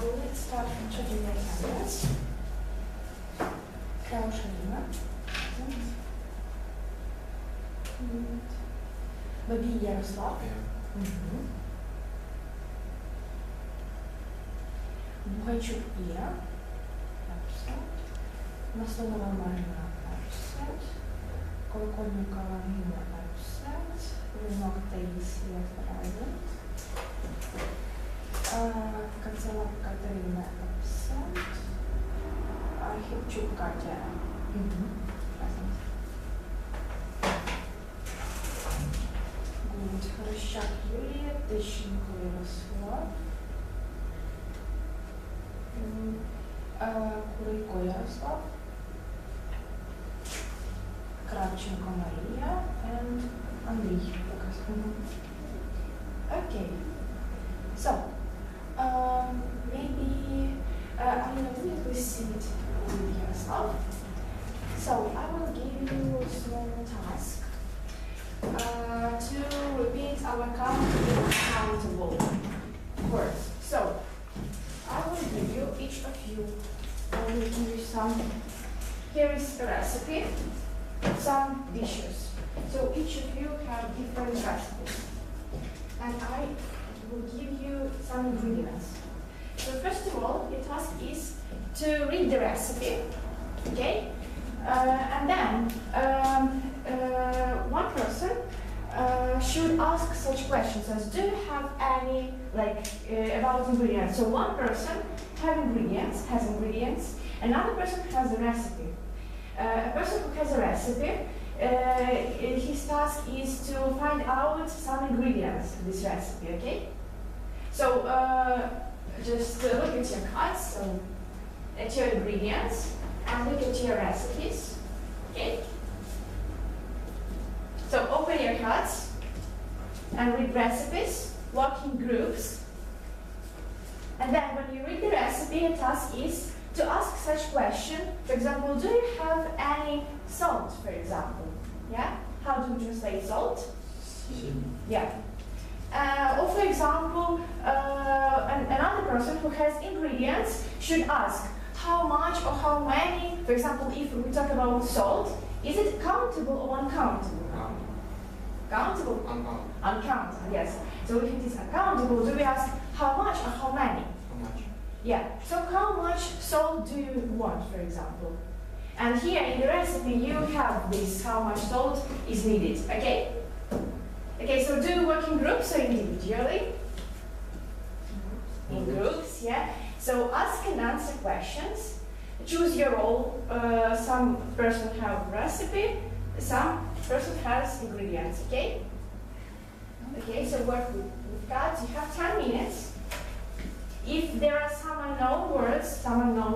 let's start from checking the cameras. Krauschanima. Babí Jaroslav. Buhajčuk Ira. Maslonova Marina. Kolkodnikova Nina. Rynok Taisia Private. Kacela Katerina absent. Archivchuk Katya. Present. Good. Хрущак Юлия, Тищенко Ярослав. Курейко Ярослав. Кравченко Мария and Андрей. Okay. So, maybe Alina, will you please sit with yourself? So, I will give you a small task to repeat our countable words. So, I will give you, each of you, I will give you some, here is a recipe, some dishes. So, each of you have different recipes. And I will give you some ingredients. So first of all, your task is to read the recipe, okay? And then one person should ask such questions as, do you have any, about ingredients? So one person has ingredients, another person has a recipe. A person who has a recipe, his task is to find out some ingredients in this recipe, okay? So just look at your cards, so at your ingredients, and look at your recipes, okay? So open your cards and read recipes, walk in groups, and then when you read the recipe, your task is to ask such question. For example, do you have any salt, for example? Yeah? How do we translate salt? Yeah. Or for example, another person who has ingredients should ask how much or how many. For example, if we talk about salt, is it countable or uncountable? Countable? Uncountable, yes. So if it is uncountable, do we ask how much or how many? Yeah, so how much salt do you want, for example? And here in the recipe you have this, how much salt is needed, okay? Okay, so do you work in groups or individually? In groups, yeah. So ask and answer questions, choose your role. Some person have recipe, some person has ingredients, okay? Okay, so work with cards, you have 10 minutes. If there are some unknown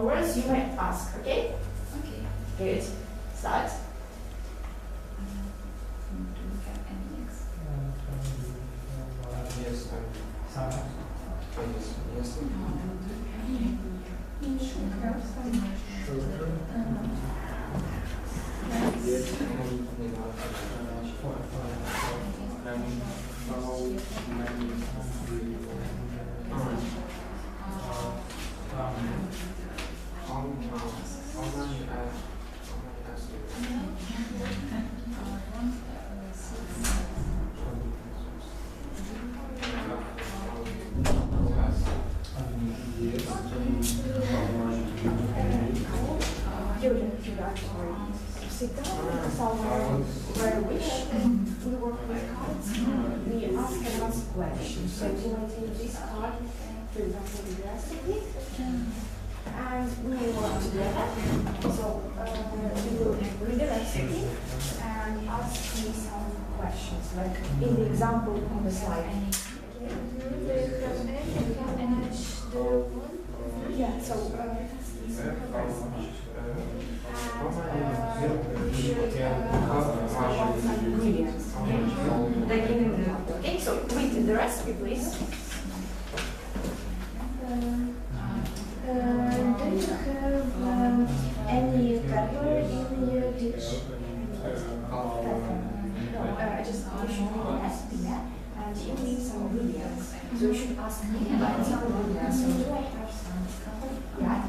words, you may ask, okay? Okay. Good. Start. Do we have any next? Yes. Sit down somewhere where we wish. We work with cards. We ask and ask questions. So you want to take this card, for example, the recipe, and we will work together. So you will read the recipe and ask me some questions, like in the example on the slide. Yeah, so ingredients. Okay, so read the recipe, please. Do you have any pepper in your dish? Pepper. No, just you should read the recipe, yeah? And you need some ingredients. So you should ask me about example. Yeah. So do I have some? Yeah.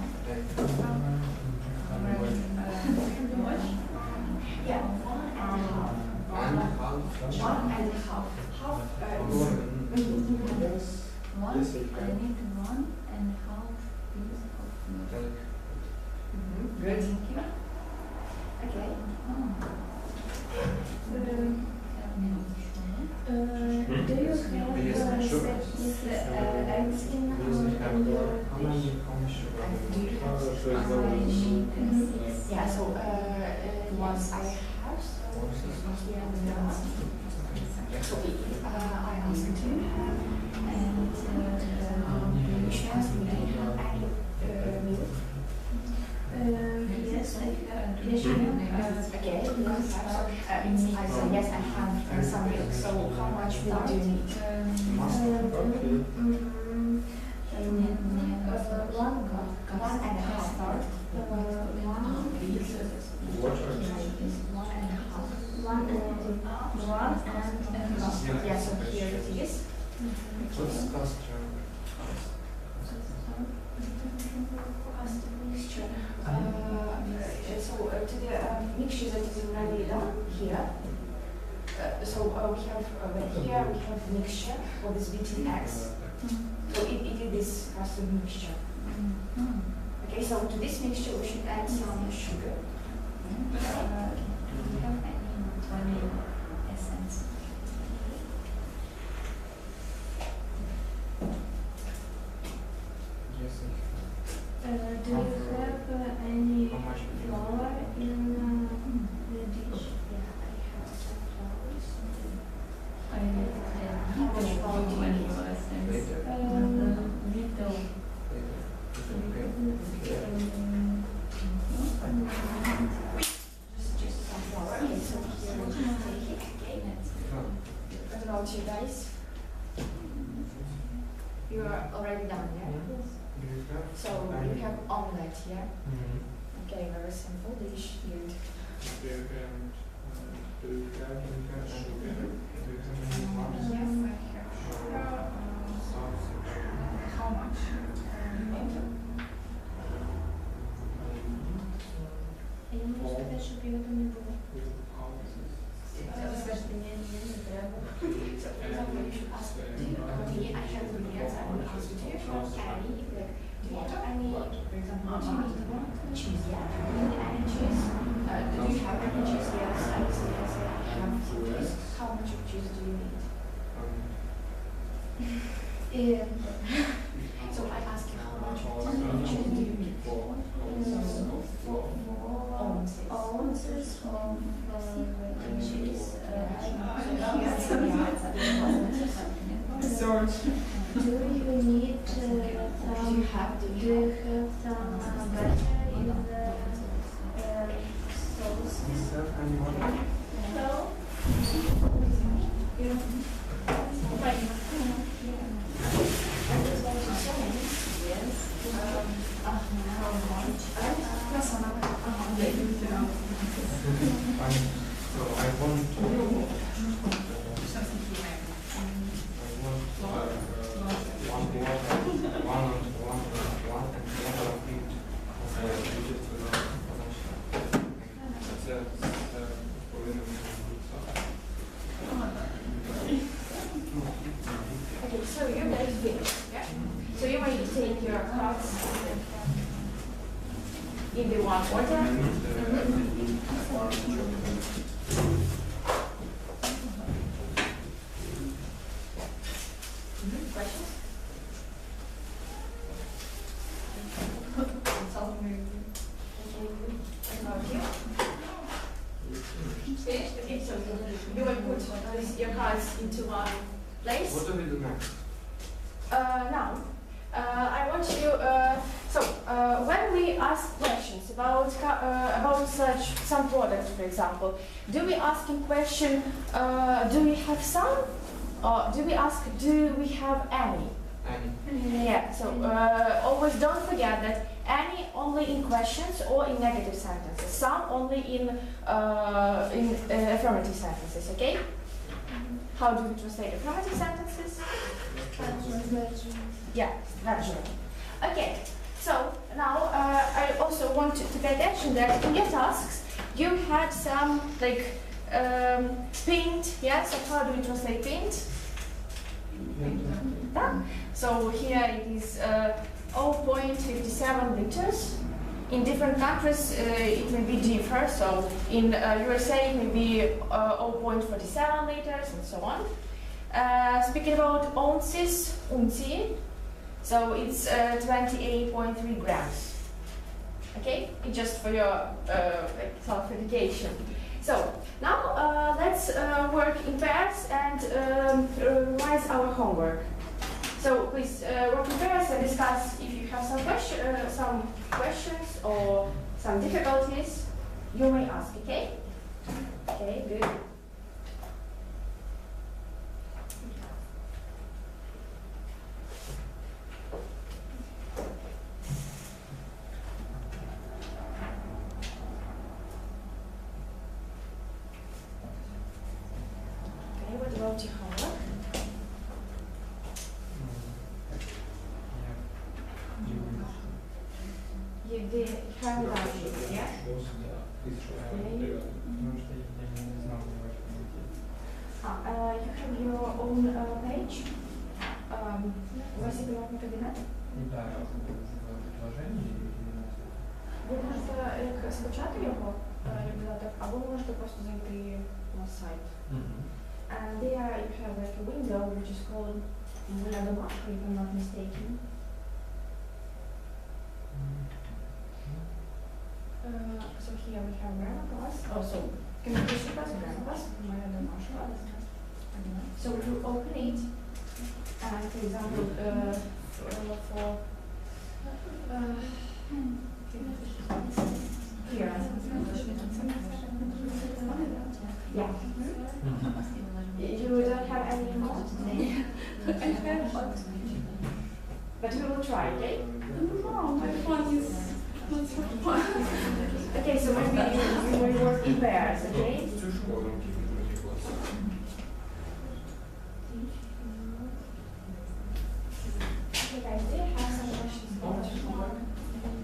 Yeah. One and a half. One and a half. Half. One, I need 1.5 piece of milk. Good. Thank you. Okay. Oh. Do you have eggs in your dish? Yeah, so once I have here and now. So I asked to have and which has do you have any milk? Yes, I have. Yes, you have. Okay, because I said yes, I have some milk. So how much milk do you need? One cup, 1.5. One and a half. Yeah, so here it is. What's cost? Mixture. So to the mixture that is already done here. So we have here we have the mixture of this beaten eggs. So it is this custard mixture. Okay, so to this mixture we should add some sugar. Do you have any vanilla essence? Yes, Do you have any how much? flour in the dish? Yeah, I have some flowers. I need How much flour do you need? vanilla essence. Later. Little. Just some flour. Okay, so here we take it. Okay. What about you guys? You are already done, yeah? So you have omelette, yeah? Okay, very simple dish. Good. Yes, I have sugar. How much? Я можу сказати, щоб його там не було. Скажите, не треба. So, for example, you should ask, do you, me, I have ingredients, I will ask, do you have any, like, do you have any, for example, what do you need? Cheese, yeah? Do you need any cheese? Do you have any cheese? Yes, I say yes, I have some cheese. How much of cheese do you need? So I ask you, how much cheese do you need? Ounces of cheese. Do you need some? Do you have some butter in the sauces? No. So I want Okay, so you're going to finish, yeah? So you might take your cards in the one order. Questions? Finished? Okay, so you will put your cards into one place. What do we do next? Now, I want you. When we ask questions about such some products, for example, do we ask in question, do we have some, or do we ask, do we have any? Any? Yeah. So always don't forget that any only in questions or in negative sentences. Some only in affirmative sentences. Okay. How do we translate affirmative sentences? Yeah, naturally. Okay, so now I also want to pay attention that in your tasks you had some like pint, yeah? So how do we translate pint? So here it is 0.57 liters. In different countries it may be differ. So in USA it may be 0.47 liters and so on. Speaking about ounces, unzi, so it's 28.3 grams. Okay, just for your self-education. So now let's work in pairs and revise our homework. So please work in pairs and discuss if you have some questions or some difficulties. You may ask. Okay. Okay. Good. What about your homework? You did have it out, yeah? You have your own page? У вас є приватний кабінет? Ви можете як скачати його, як додаток, або ви можете просто зайти на сайт. And there you have like a window which is called Моя домашка, if I'm not mistaken. So here we have grammar class. Oh, so communication class, grammar class, Моя домашка. So we will open it, and for example, here. Yeah. You don't have any more today? But we will try, okay? No, my phone is not so fun. Okay, so maybe we will work in pairs, okay? Okay guys, do you have some questions about your homework?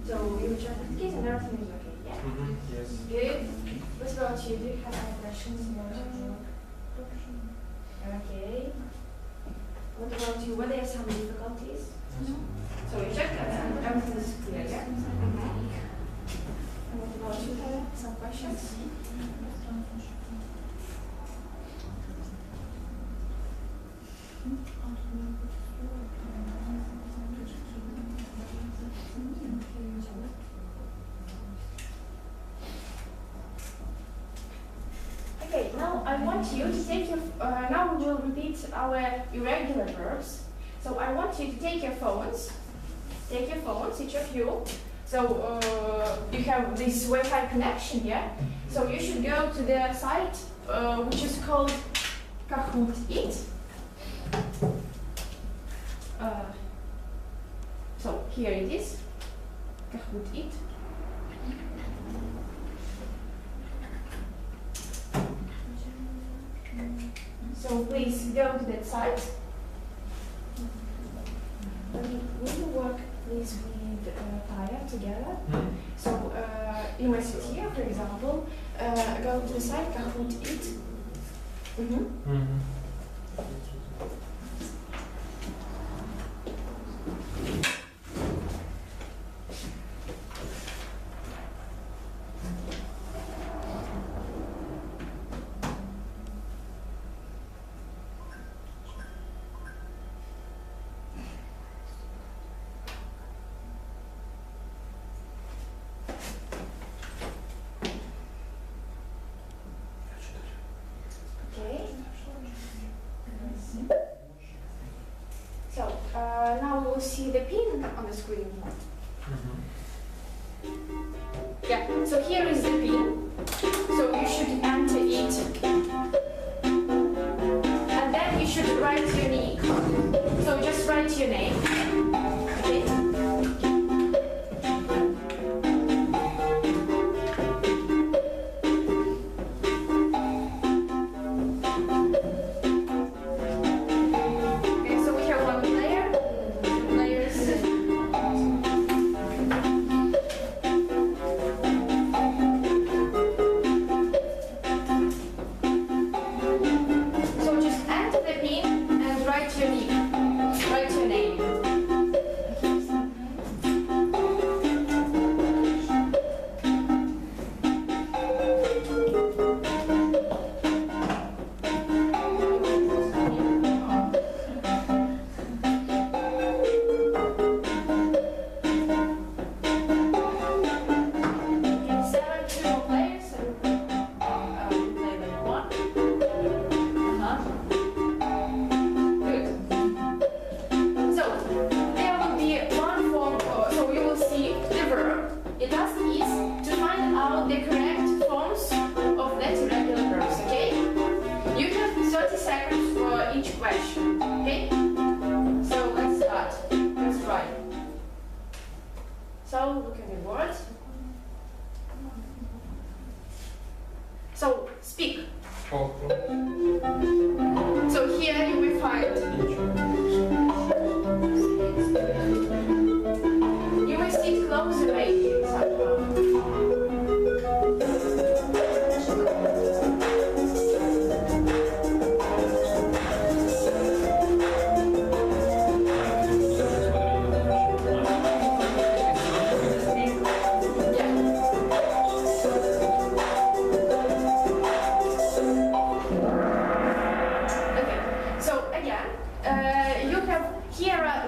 So you check the case and everything is okay, yeah? Yes. Good. What about you? Do you have any questions about your homework? Okay. What about you? Were there some difficulties? No. So you checked that and everything is clear, yeah? And what about you? Have some questions? Okay, now I want you to take your, now we will repeat our irregular verbs. So I want you to take your phones, each of you. So you have this Wi-Fi connection here. So you should go to the site which is called Kahoot It. So here it is, Kahoot It. So please go to that site. We will work please with Taya together. So you may sit here, for example, go to the site Kahoot It. Okay. So now we will see the pin on the screen. Yeah, so here is the pin. So you should enter it. And then you should write your name. So just write your name. Okay? task is to find out the correct forms of that irregular verbs, okay? You have 30 seconds for each question, okay? So let's start. Let's try. So look at the words. So speak. Окно. So here you will find. You will sit closer, maybe. Somehow.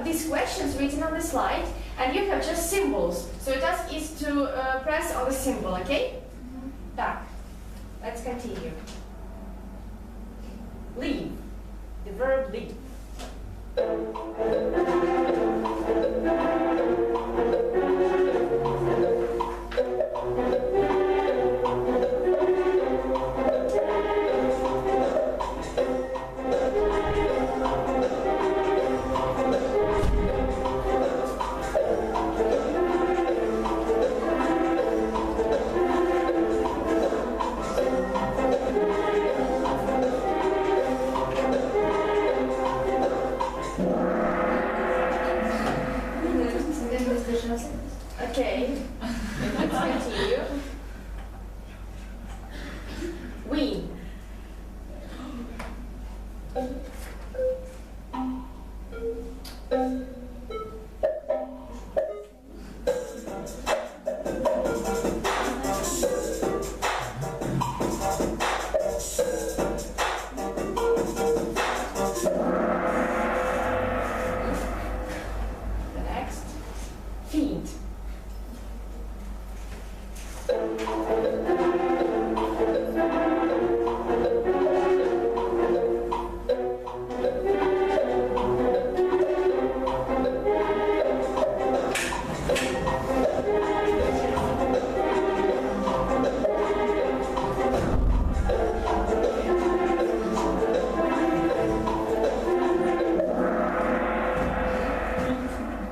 These questions written on the slide, and you have just symbols. So the task is to press on the symbol, okay? Так, let's continue. Leave, the verb leave. Okay, let's continue. Win. The next, feed.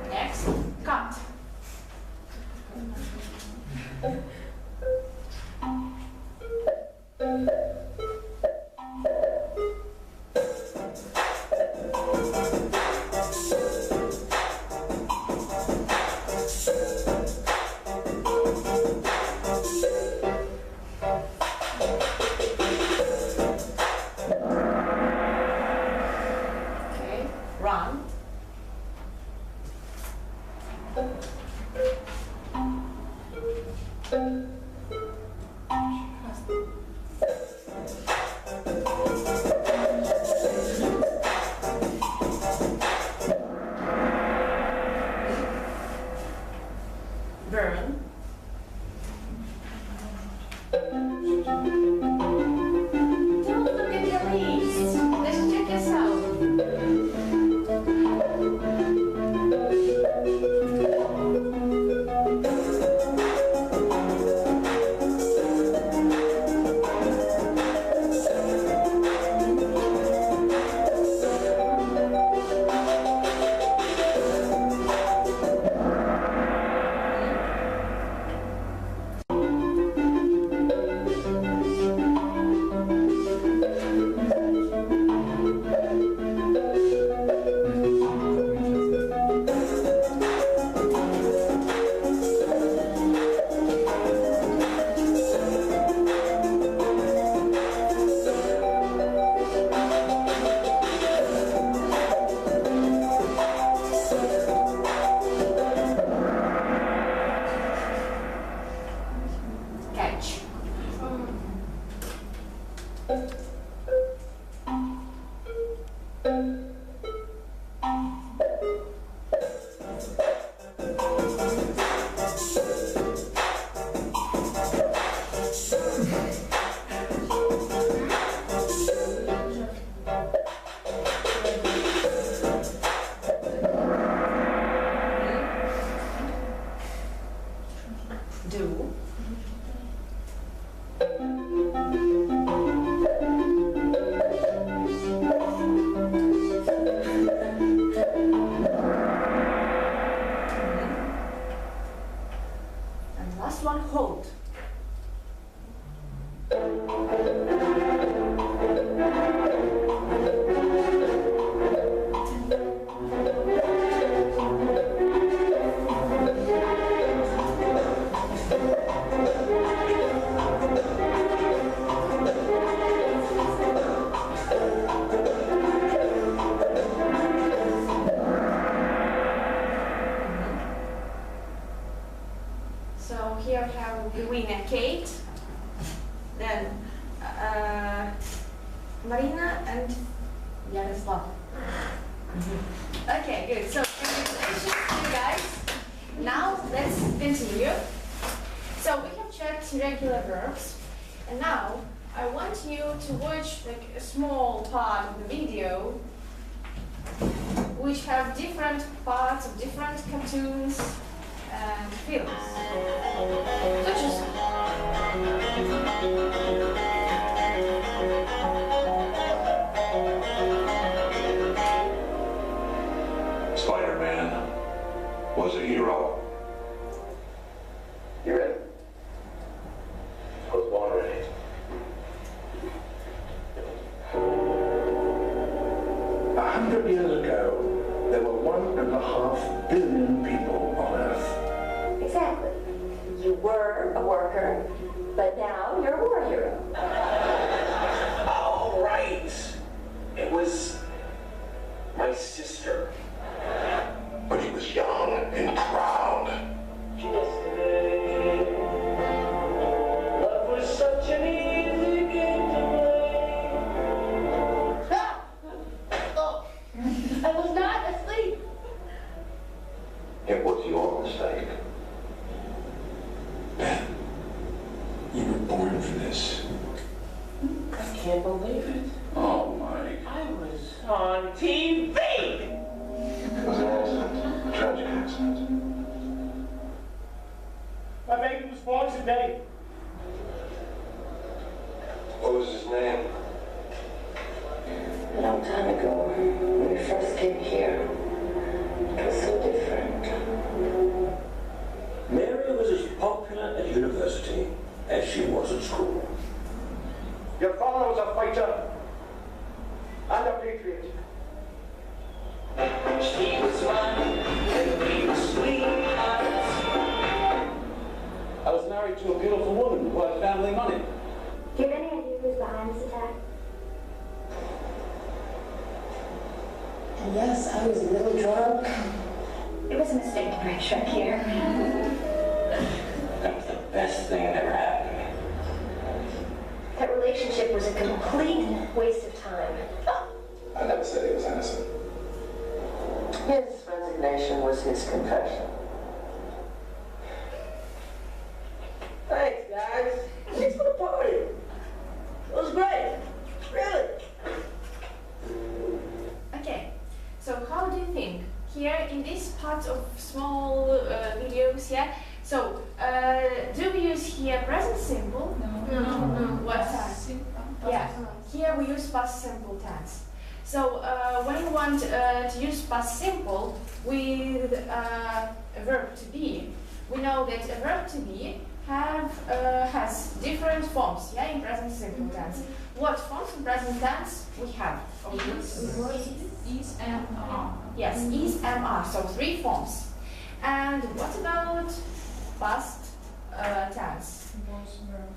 Next, cut. Okay, run. Burn. Don't look at your list. Let's check this out. do. And last one, hold. So here we have Win and Kate, then Marina and Yaroslav. Okay, good. So congratulations to you guys. Now let's continue. So we have checked irregular verbs, and now I want you to watch like a small part of the video which have different parts of different cartoons and films. So just Spider-Man was a hero. You ready? I was born ready. A 100 years ago, there were 1.5 billion people on Earth. Exactly. You were a worker, but now you're a war hero. Oh, right. It was my sister. But he was young and proud. Love was such an easy game to play. Oh, I was not asleep. It was your mistake. Ben, you were born for this. I can't believe it. Oh, Mike. I was on TV. It was an accident. A tragic accident. My baby was born today. What was his name? A long time ago, when we first came here, it was so different. Mary was as popular at university as she was at school. Your father was a fighter and a patriot. She was mine, and we were sweethearts. I was married to a beautiful woman who had family money. Do you have any idea who's behind this attack? Yes, I was a little drunk. It was a mistake to bring Shrek here. That was the best thing that ever happened to me. That relationship was a complete waste of time. I never said he was innocent. His resignation was his confession. Thanks, guys. Thanks for the party. It was great. Really. okay. So how do you think here in this part of small videos? Yeah. So do we use here present simple? No. What tense? Yeah. Here we use past simple tense. So when you want to use past simple with a verb to be, we know that a verb to be has different forms. Yeah, in present simple tense. What forms in present tense we have? Is and are. Yes, is and are. So 3 forms. And what about past tense? Was verb.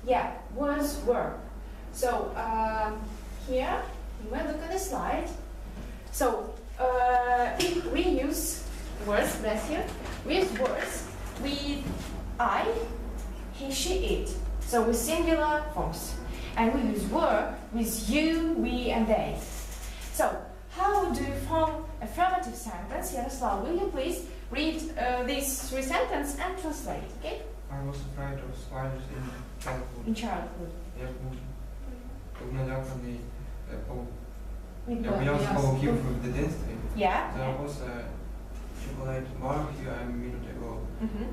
Yeah, was verb. So here, you might look at the slide. So we use words, bless you, we use words with I, he, she, it. So with singular forms. And we use were with you, we, and they. So how do you form affirmative sentence? Yaroslav, will you please read these 3 sentences and translate, okay? I was afraid of spiders in childhood. In childhood. Я був наляканий павуком. With Я what? боявся павуків в дитинстві. Yeah. There was a chocolate bar here a minute ago. Mhm.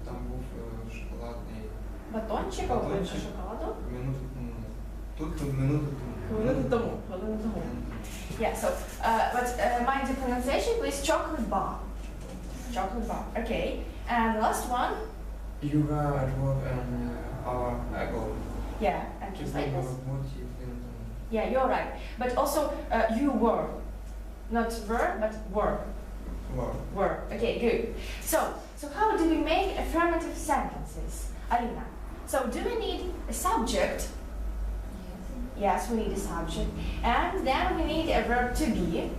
Там був Батончика, Батончик. шоколаду. Минуту тому. Тут минуту тому. Хвилину тому. Yeah, so, but mind the pronunciation, please. Chocolate bar. Chocolate bar. Okay. And the last one. You were at work an hour ago. Yeah, and translate this. Роботі хвилину тому. Yeah, you're right. But also, you were. Not were, but were. Were. Okay, good. So how do we make affirmative sentences? Alina. So do we need a subject? Yes, we need a subject. And then we need a verb to be.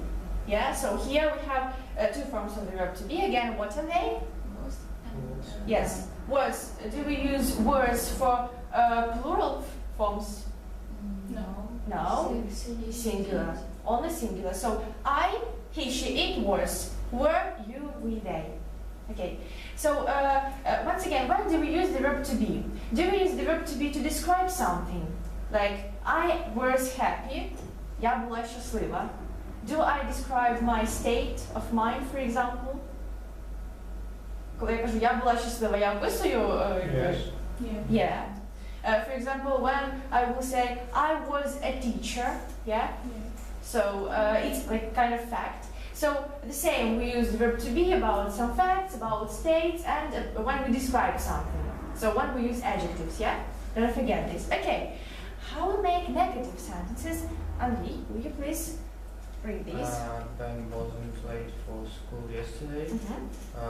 Yeah, so here we have two forms of the verb to be. Again, what are they? Was and Yes, words. Do we use words for plural forms? no. No. Singular. Only singular. So I, he, she, it was. Were, you, we, they. Okay. So once again, when do we use the verb to be? Do we use the verb to be to describe something? Like I was happy. Я була щаслива. Do I describe my state of mind, for example? Коли я кажу я була щаслива, я описую. Yes. Yeah. For example, when I will say I was a teacher. Yeah. So it's like kind of fact. So the same, we use the verb to be about some facts, about states, and when we describe something. So when we use adjectives, yeah? Don't forget this. Okay, how we make negative sentences? Andy, will you please read these? Ben wasn't late for school yesterday.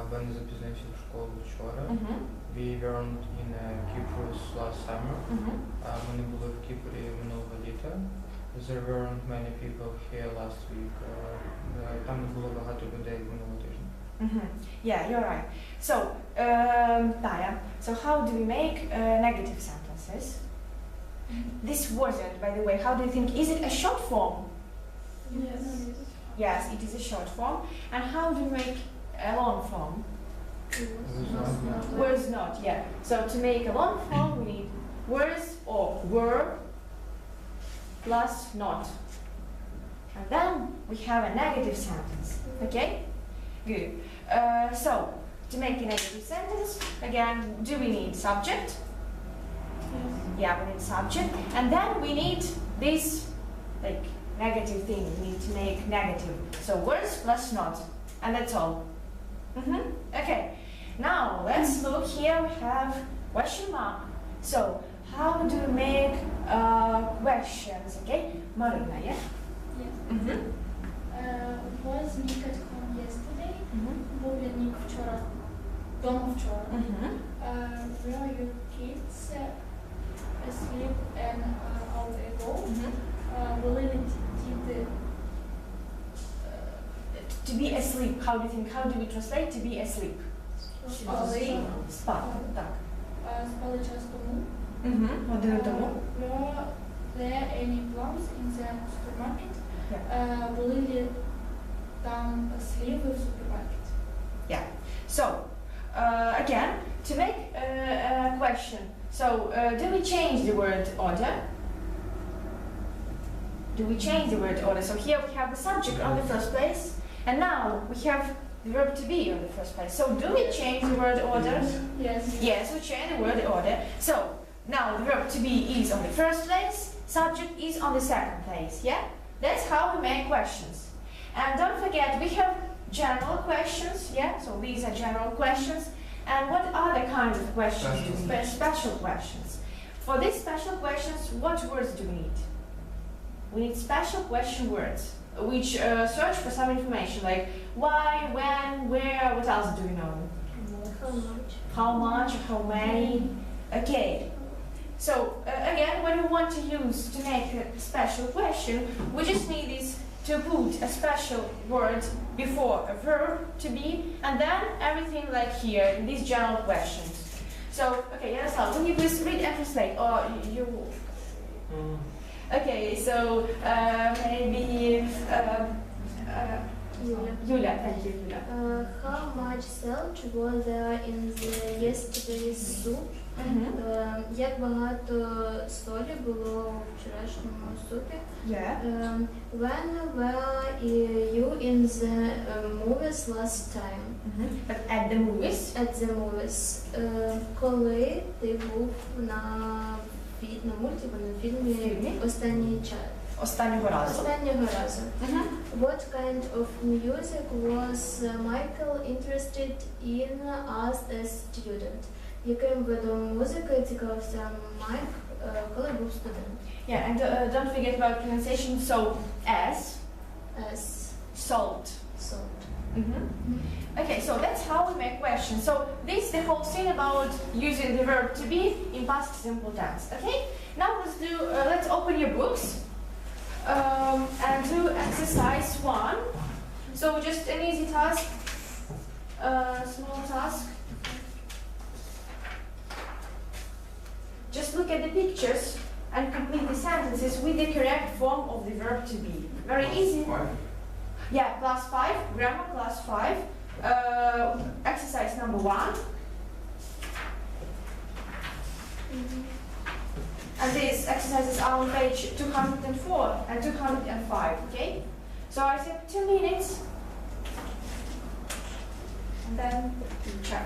Ben запізнився в школу вчора. We weren't in Cyprus last summer. Ми не були в Кіпрі минулого літа. There weren't many people here last week. Там не було багато людей минулого тижня. Yeah, you're right. So, Taya, so how do we make negative sentences? This wasn't, by the way, how do you think? Is it a short form? Yes. Yes, it is a short form. And how do we make a long form? Was not, yeah. So to make a long form, we need was or were plus not. And then we have a negative sentence. Okay? Good. So, to make a negative sentence, again, do we need subject? Yeah, we need subject. And then we need this, like, negative thing. We need to make negative. So, was plus not. And that's all. Okay. Now, let's look here. We have question mark. So, how do we make questions? Okay? Marina, yeah? Yes. Was Nick at home yesterday? Був ли Нік вчора вдома вчора? Were your kids asleep an hour ago? Були ли діти To be asleep, how do you think? How do we translate to be asleep? спали? Спати, так. Спали час тому? Годину тому. Were there any plums in the supermarket? Були ли там сливи в супермаркеті? Yeah. So, again, to make a question. So, do we change the word order? Do we change the word order? So here we have the subject on the first place, and now we have the verb to be on the first place. So, do we change the word order? Yes. Yes, we change the word order. So, now the verb to be is on the first place, subject is on the second place, yeah? That's how we make questions. And don't forget, we have general questions, yeah? So these are general questions. And what other kinds of questions? Special questions. For these special questions, what words do we need? We need special question words, which search for some information, like why, when, where, what else do we know? How much, how many. Okay. So, again, when we want to use to make a special question, we just need is to put a special word before a verb to be, and then everything like here in these general questions. So, okay, Yaroslav, can you please read and translate? Or you... Okay, so maybe Юля. Юля, thank you, Юля. How much salt was there in the yesterday's soup? Як багато солі було у вчорашньому супі? Yeah. When were you in the movies last time? But at the movies. At the movies. Коли ти був на мультику, на фільмі останній час? Останнього разу. Останнього разу. What kind of music was Michael interested in as a student? Яким видом музики цікавився Майк, коли був студент? Yeah, and don't forget about pronunciation. So, as salt. Salt. Okay, so that's how we make questions. So this is the whole thing about using the verb to be in past simple tense. Okay, now let's open your books and do exercise 1. So just an easy task, small task. Just look at the pictures and complete the sentences with the correct form of the verb to be. Very easy. Yeah, class 5, grammar class 5. Exercise number 1. And these exercises are on page 204 and 205, okay? So I said 2 minutes. And then you check.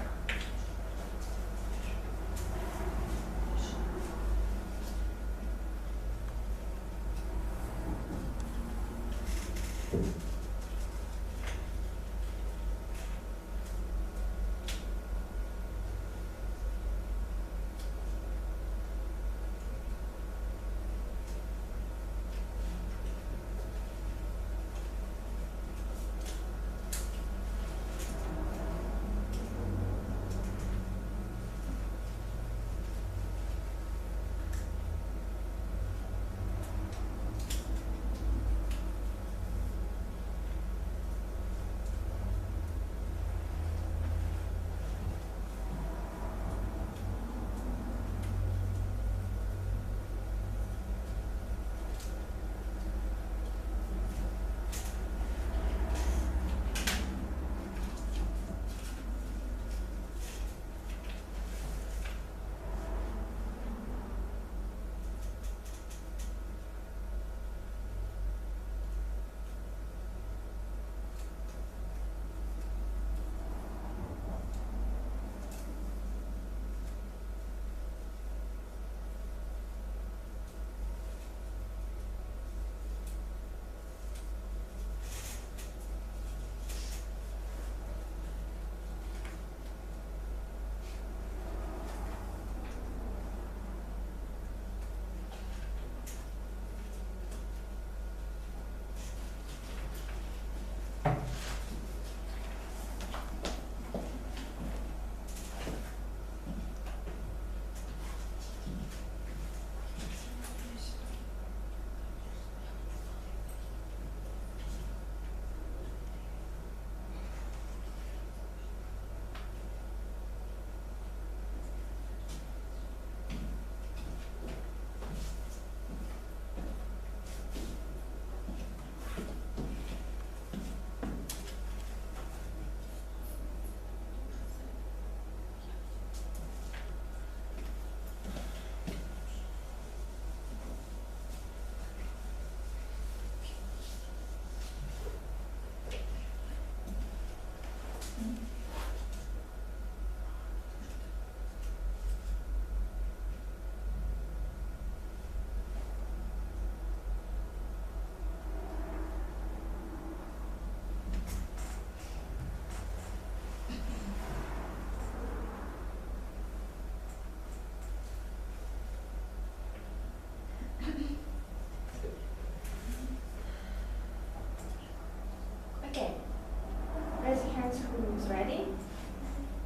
Who's ready?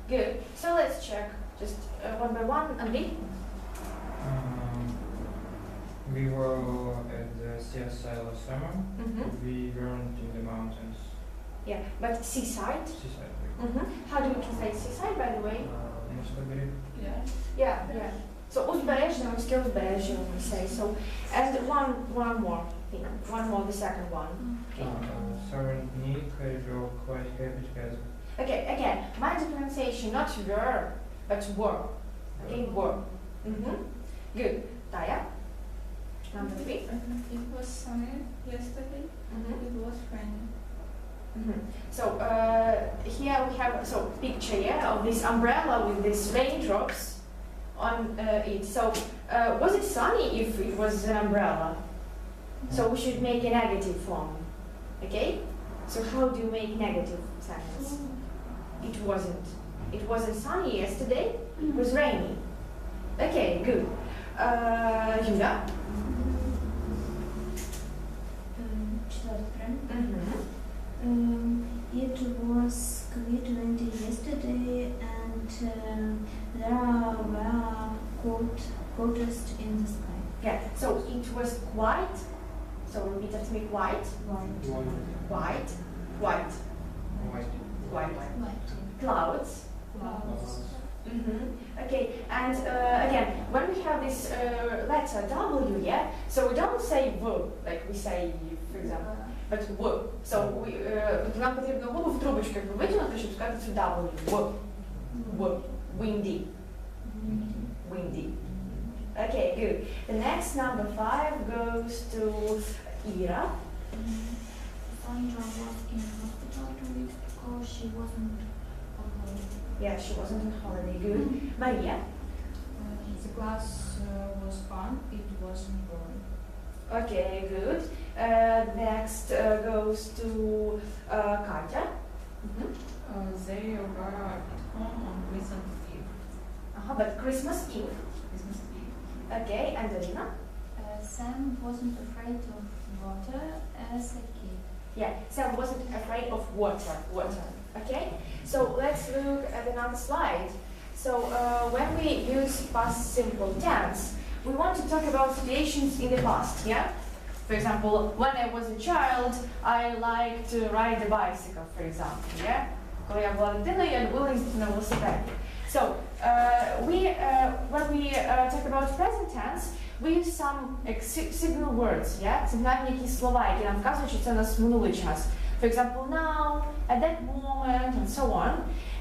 Good. So let's check just one by one. Andy? We were at the CSI last summer. We weren't in the mountains. Yeah, but seaside? Seaside. How do we translate seaside, by the way? Yeah. Yeah. So узбережжя, морське узбережжя, we say. So, and one more. think. One more, the second one. Okay. Sarah and Nick were quite happy together. Okay, again, mind the pronunciation, not were, but were. Okay, were. Good. Taya? Number 3. It was sunny yesterday. It was raining. So here we have picture, yeah, of this umbrella with these raindrops on it. So was it sunny if it was an umbrella? So we should make a negative form. Okay? So how do you make negative sentence? It wasn't. It wasn't sunny yesterday. It was rainy. Okay, good. Julia? It was quite windy yesterday, and there were clouds in the sky. Yeah, so it was quite. So repeat after me, quite. White. Clouds. Okay, and again, when we have this letter W, yeah, so we don't say V, like we say, for example, but W. So нам потрібно губу в трубочках витягнути, щоб сказати цю W. W. Windy. Okay, good. The next number 5 goes to Ira. Sandra was in hospital 2 weeks ago. She wasn't on holiday. Yeah, she wasn't on holiday. Good. Maria. The glass was fun. It wasn't boring. Okay, good. Next goes to Katya. They were at home on Christmas Eve. But Christmas Eve. Christmas Eve. Okay, and Alina? Sam wasn't afraid of water as a kid. Yeah, Sam wasn't afraid of water. Okay, so let's look at another slide. So when we use past simple tense, we want to talk about situations in the past, yeah? For example, when I was a child, I liked to ride a bicycle, for example, yeah? Коли я була дитиною, я любила їздити на велосипеді. So, when we talk about present tense, we use some signal words, yeah? Сигнальні якісь слова, які нам вказують, що це у нас минулий час. For example, now, at that moment, and so on.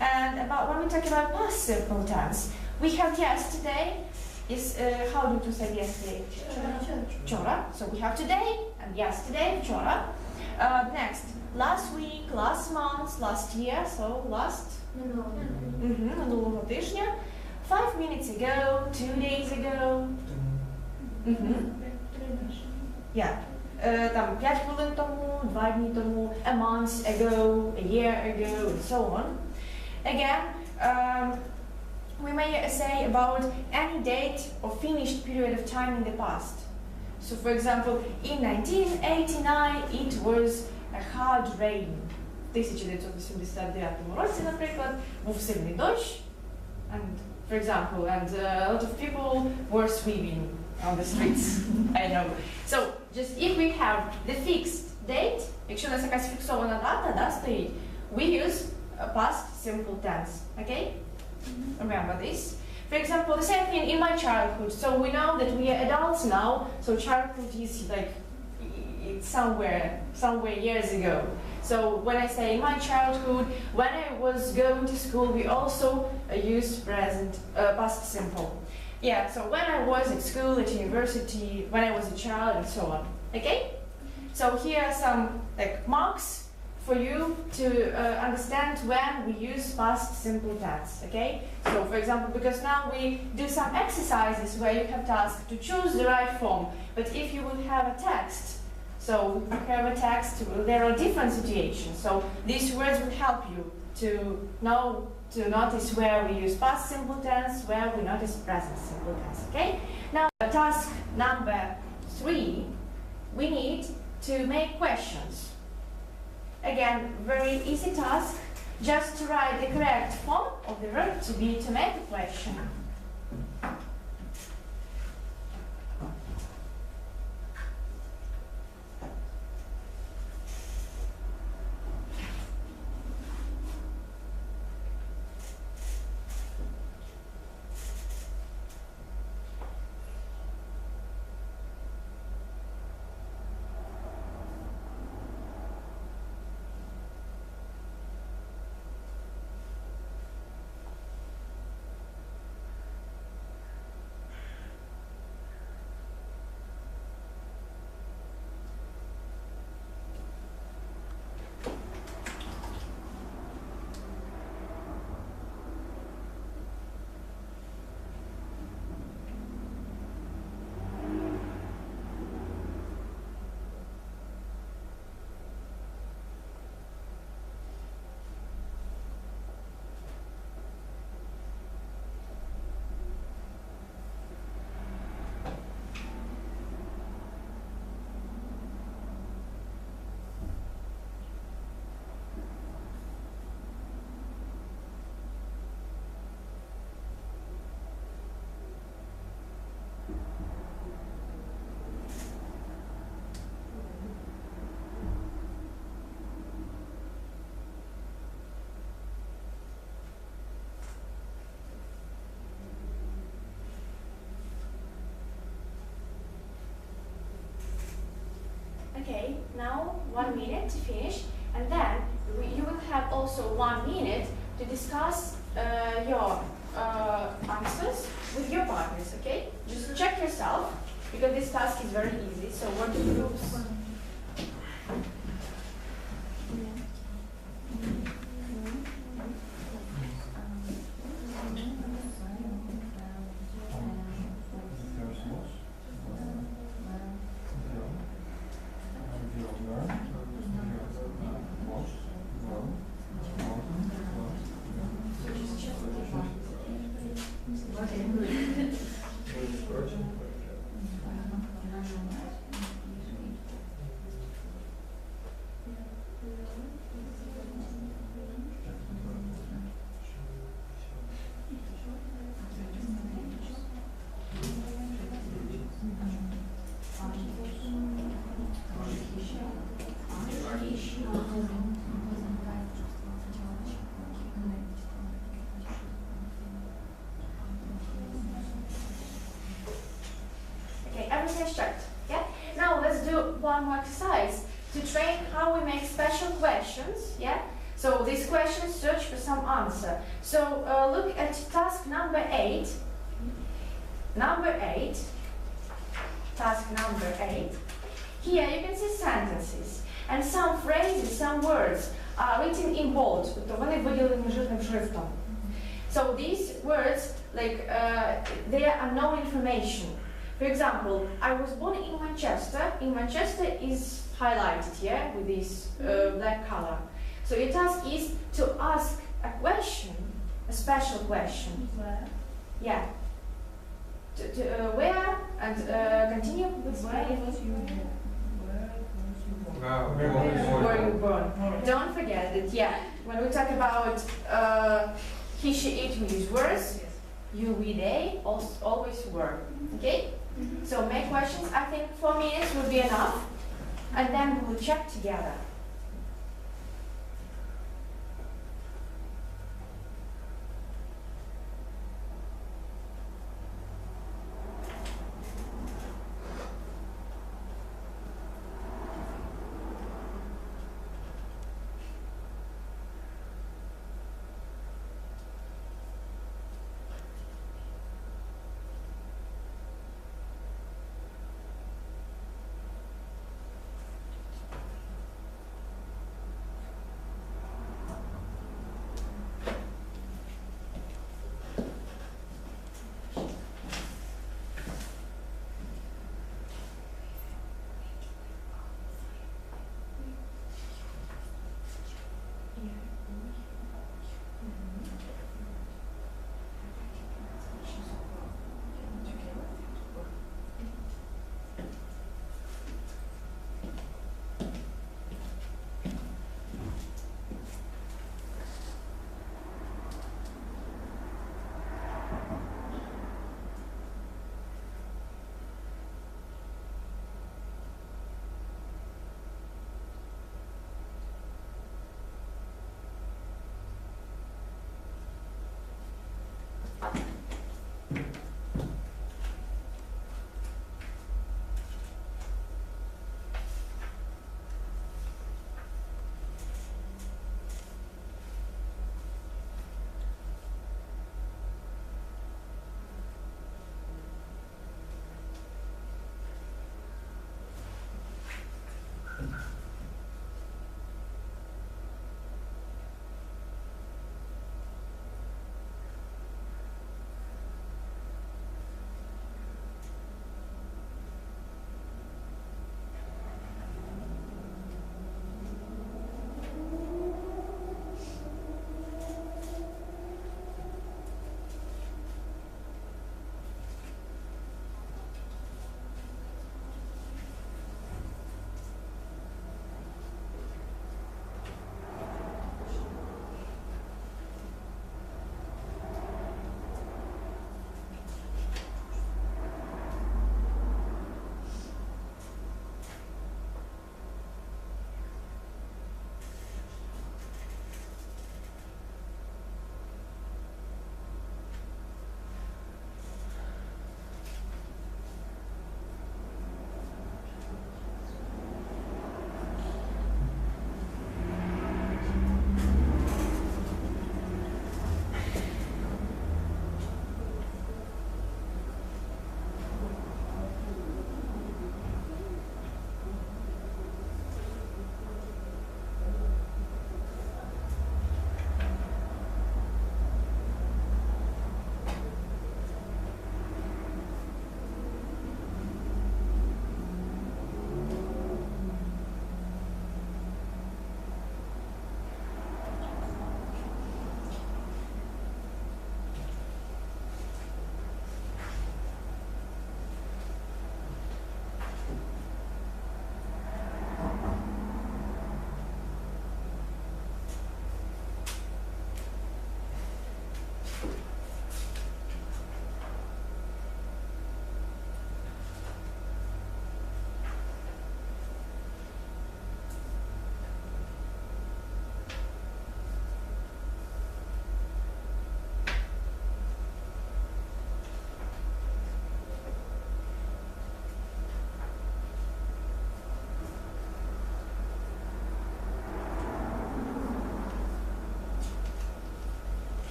And when we talk about past simple tense, we have yesterday. How do you say yesterday? Вчора. So we have today and yesterday, вчора. Next, last week, last month, last year, so last минулого тижня. 5 minutes ago, 2 days ago. Yeah. Там 5 хвилин тому, 2 дні тому, a month ago, a year ago, and so on. Again, we may say about any date or finished period of time in the past. So, for example, in 1989 it was a hard rain. В 1989 році, наприклад, був сильний дощ, and, for example, and a lot of people were swimming on the streets. I know. So, just if we have the fixed date, якщо у нас якась фіксована дата, да, стоїть, we use a past simple tense. Okay? Remember this. For example, the same thing in my childhood. So we know that we are adults now, so childhood is like it's somewhere years ago. So when I say my childhood, when I was going to school, we also use past simple. Yeah, so when I was at school, at university, when I was a child, and so on. Okay? So here are some marks for you to understand when we use past simple tense. Okay? So for example, because now we do some exercises where you have tasked to choose the right form. But if you will have a text, there are different situations. So these words will help you to notice where we use past simple tense, where we notice present simple tense. Okay? Now, task number 3, we need to make questions. Again, very easy task, just to write the correct form of the verb to be to make a question. 1 minute to finish, and then you will have also 1 minute to discuss your answers with your partners, okay? Just check yourself, because this task is very easy, so work in groups. Okay, everything is checked. Yeah. Now let's do one more exercise to train how we make special questions. Yeah. So these questions search for some answer. So look at task number 8. Number 8. Task number 8. Here you can see sentences and some phrases, some words are written in bold. Тобто вони виділені жирним шрифтом. So these words, like they are unknown information. For example, I was born in Manchester. In Manchester is highlighted here with this black color. So your task is to ask a question, a special question. Where? Yeah. Where and continue with Where spelling. was you born? Where you born. Don't forget that, yeah. When we talk about he, she, it, we use words. You, we, they, always were. Okay? So make questions. I think 4 minutes would be enough. And then we will check together.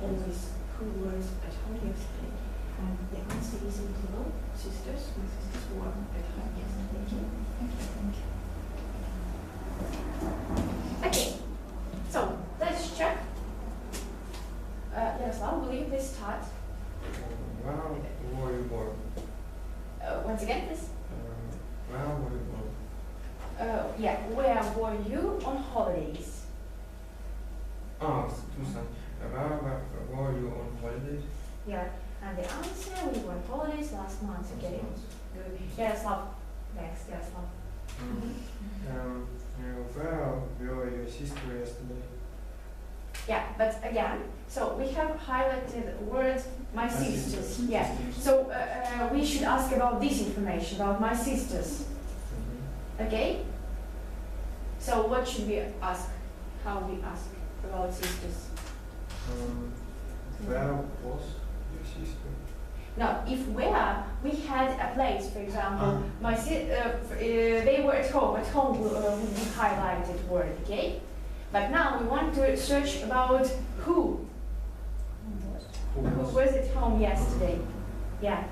always who was at home yesterday? And the answer is in plural. Sisters. My sisters were at home yesterday. Okay. So let's check. Yaroslav, will you please start? Where were you born? Once again, please. Where were you born? Yeah, where were you on holidays? Ah, Susan. Where were you on holidays? Yeah, and the answer, we were on holidays last month, okay? Last month. Good. Yaroslav, next, Yaroslav. Where were your sister yesterday? Yeah, but again, so we have highlighted the word my sisters. sisters. Yeah, so we should ask about this information, about my sisters. Okay? So what should we ask? How we ask about sisters? Where was your sister? Now, if where we had a place, for example, they were at home would be highlighted word, okay? But now we want to search about who. Who was at home yesterday? Yeah.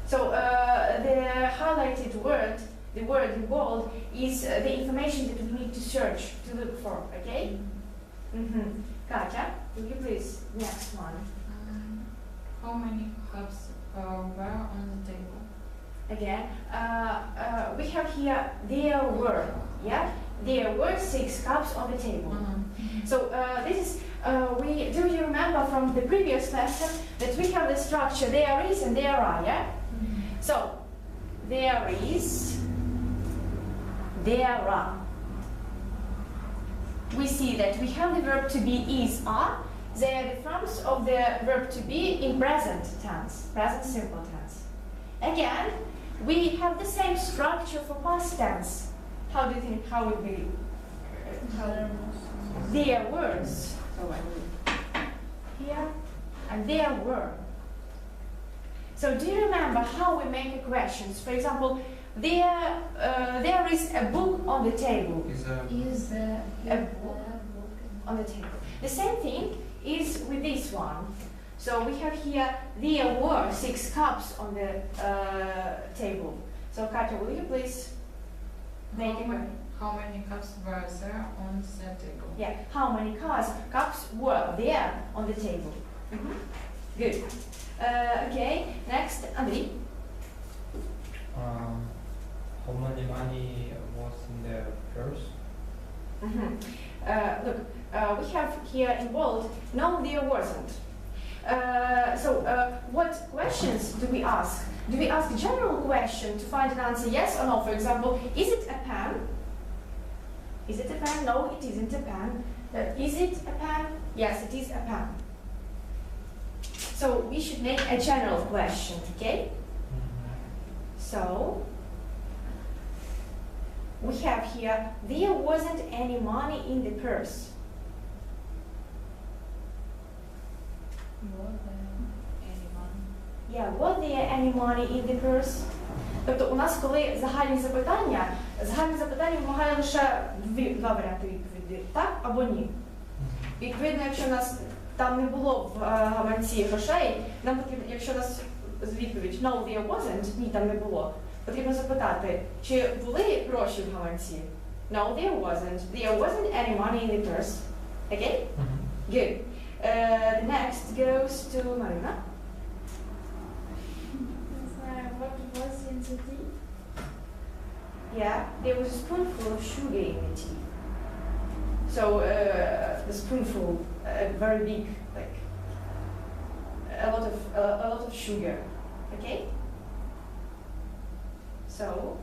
So the highlighted word, the word involved, is the information that we need to search, to look for, okay? Katya, will you please, next one. How many cups were on the table? Again, we have here, there were, yeah? There were 6 cups on the table. So this is, do you remember from the previous lesson that we have the structure there is and there are, yeah? So, there is, there are. We see that we have the verb to be is, are. They are the forms of the verb to be in present tense, present simple tense. Again, we have the same structure for past tense. How do you think, how would be? There was. So I will here, and there were. So do you remember how we make questions? For example, there is a book on the table. Is the book on the table? The same thing is with this one. So we have here, there were 6 cups on the table. So Katya, will you please make a question? How many cups were there on the table? Yeah, how many cups were there on the table? Good. Okay, next, Andriy. How many money was in the purse? Look, we have here involved, no, there wasn't. What questions do we ask? Do we ask a general question to find an answer, yes or no? For example, is it a pen? Is it a pen? No, it isn't a pen. Is it a pen? Yes, it is a pen. So we should make a general question, okay? So we have here, there wasn't any money in the purse. Yeah, was there any money in the purse? Тобто у нас, коли загальні запитання вимагає лише два варіанти відповіді, так або ні. Відповідно, якщо у нас там не було в гаманці грошей, нам потрібно, якщо у нас відповідь no, there wasn't, ні, там не було, потрібно запитати, чи були гроші в гаманці? No, there wasn't. There wasn't any money in the purse. Okay? Good. The next goes to Marina. What was in the tea? Yeah, there was a spoonful of sugar in the tea. So the spoonful, very big, like a lot of sugar. Okay. So.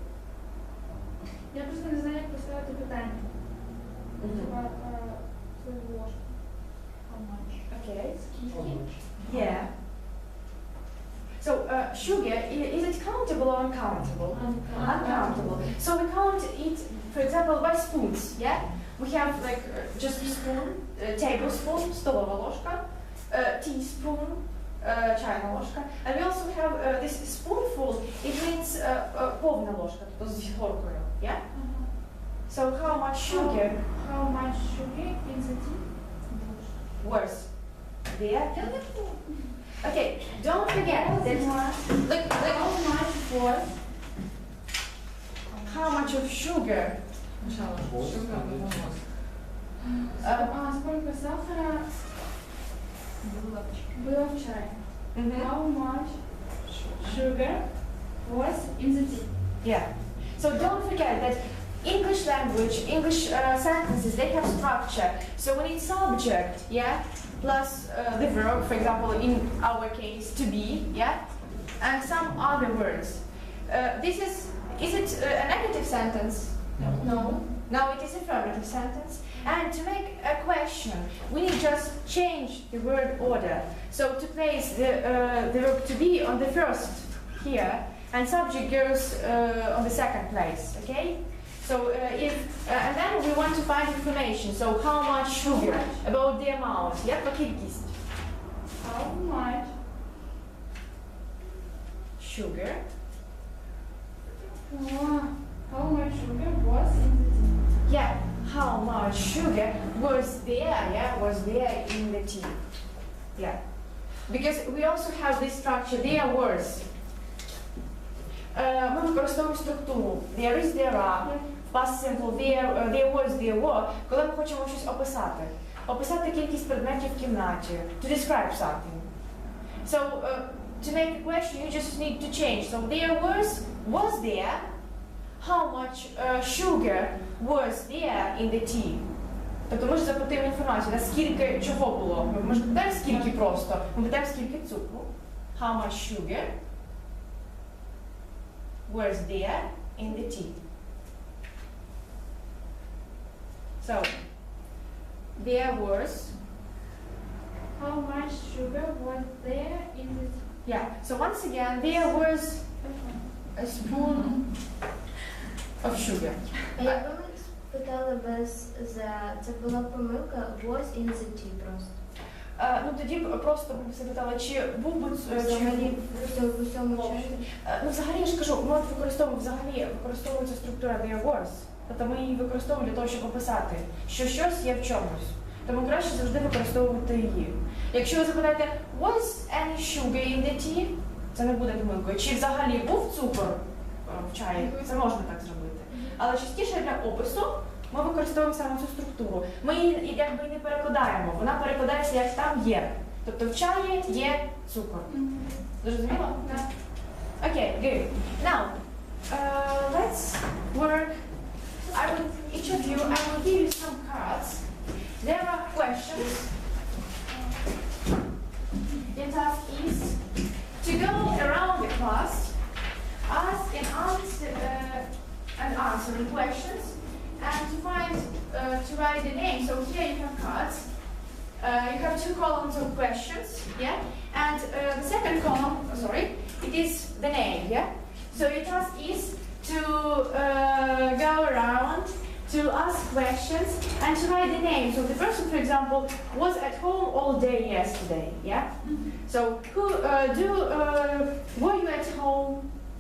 Я просто не знаю, як поставити питання. Свою ложку. How much? Okay. Скільки? Yeah. So sugar, is it countable or uncountable? Uncountable. So we count it, for example, by spoons, yeah? We have like just a spoon, tablespoon, столова ложка, teaspoon, чайна ложка. And we also have this spoonful, it means повна ложка, тобто з горкою, yeah? So how much sugar? How much sugar in the tea? Worse. there? Okay, don't forget that. Look, how much of sugar? Сколько сахара было в чае? How much sugar was in the tea? Yeah. So don't forget that English language, English sentences, they have structure. So we need subject, yeah, plus the verb, for example, in our case, to be, yeah, and some other words. Is it a negative sentence? No. No, it is affirmative sentence. And to make a question, we need just change the word order. So to place the verb to be on the first here, and subject goes on the second place, okay? So and then we want to find information. So how much sugar, about the amount, yeah, по кількість. How much Sugar. How much sugar was in the tea? Yeah, how much sugar was there, yeah, was there in the tea. Yeah. Because we also have this structure, there was. Ми використовуємо структуру there is, there are, past simple, there was, there were, коли ми хочемо щось описати. Описати кількість предметів в кімнаті, to describe something. So, to make a question, you just need to change. So, there was there, how much sugar was there in the tea? Тобто ми ж запитаємо інформацію, скільки чого було. Ми ж питаємо скільки просто, ми питаємо скільки цукру. How much sugar was there in the tea? So, there was. How much sugar was there in the tea? Yeah, so once again, there was a spoon of sugar. Якби ми спитали без the, це була помилка, was in the tea просто. Ну тоді просто б запитала, чи був би Взагалі в усьому часі. Ну взагалі я ж кажу, ми використовується структура there was. Тобто ми її використовуємо для того, щоб описати, що щось є в чомусь. Тому краще завжди використовувати її. Якщо ви запитаєте was any sugar in the tea, це не буде помилкою. Чи взагалі був цукор в чаї, це можна так зробити. Але частіше для опису ми використовуємо саме цю структуру. Ми її якби не перекладаємо, вона перекладається як там є. Тобто в чаї є цукор. Зрозуміло? Так. Okay, good. Now, let's work. Each of you, I will give you some cards. There are questions. The task is to go around the class, ask and answer the questions, and to write the name. So here you have cards. You have two columns of questions, yeah, and the second column, it is the name, yeah. So your task is to go around, to ask questions, and to write the name. So the person, for example, was at home all day yesterday, yeah. So were you at home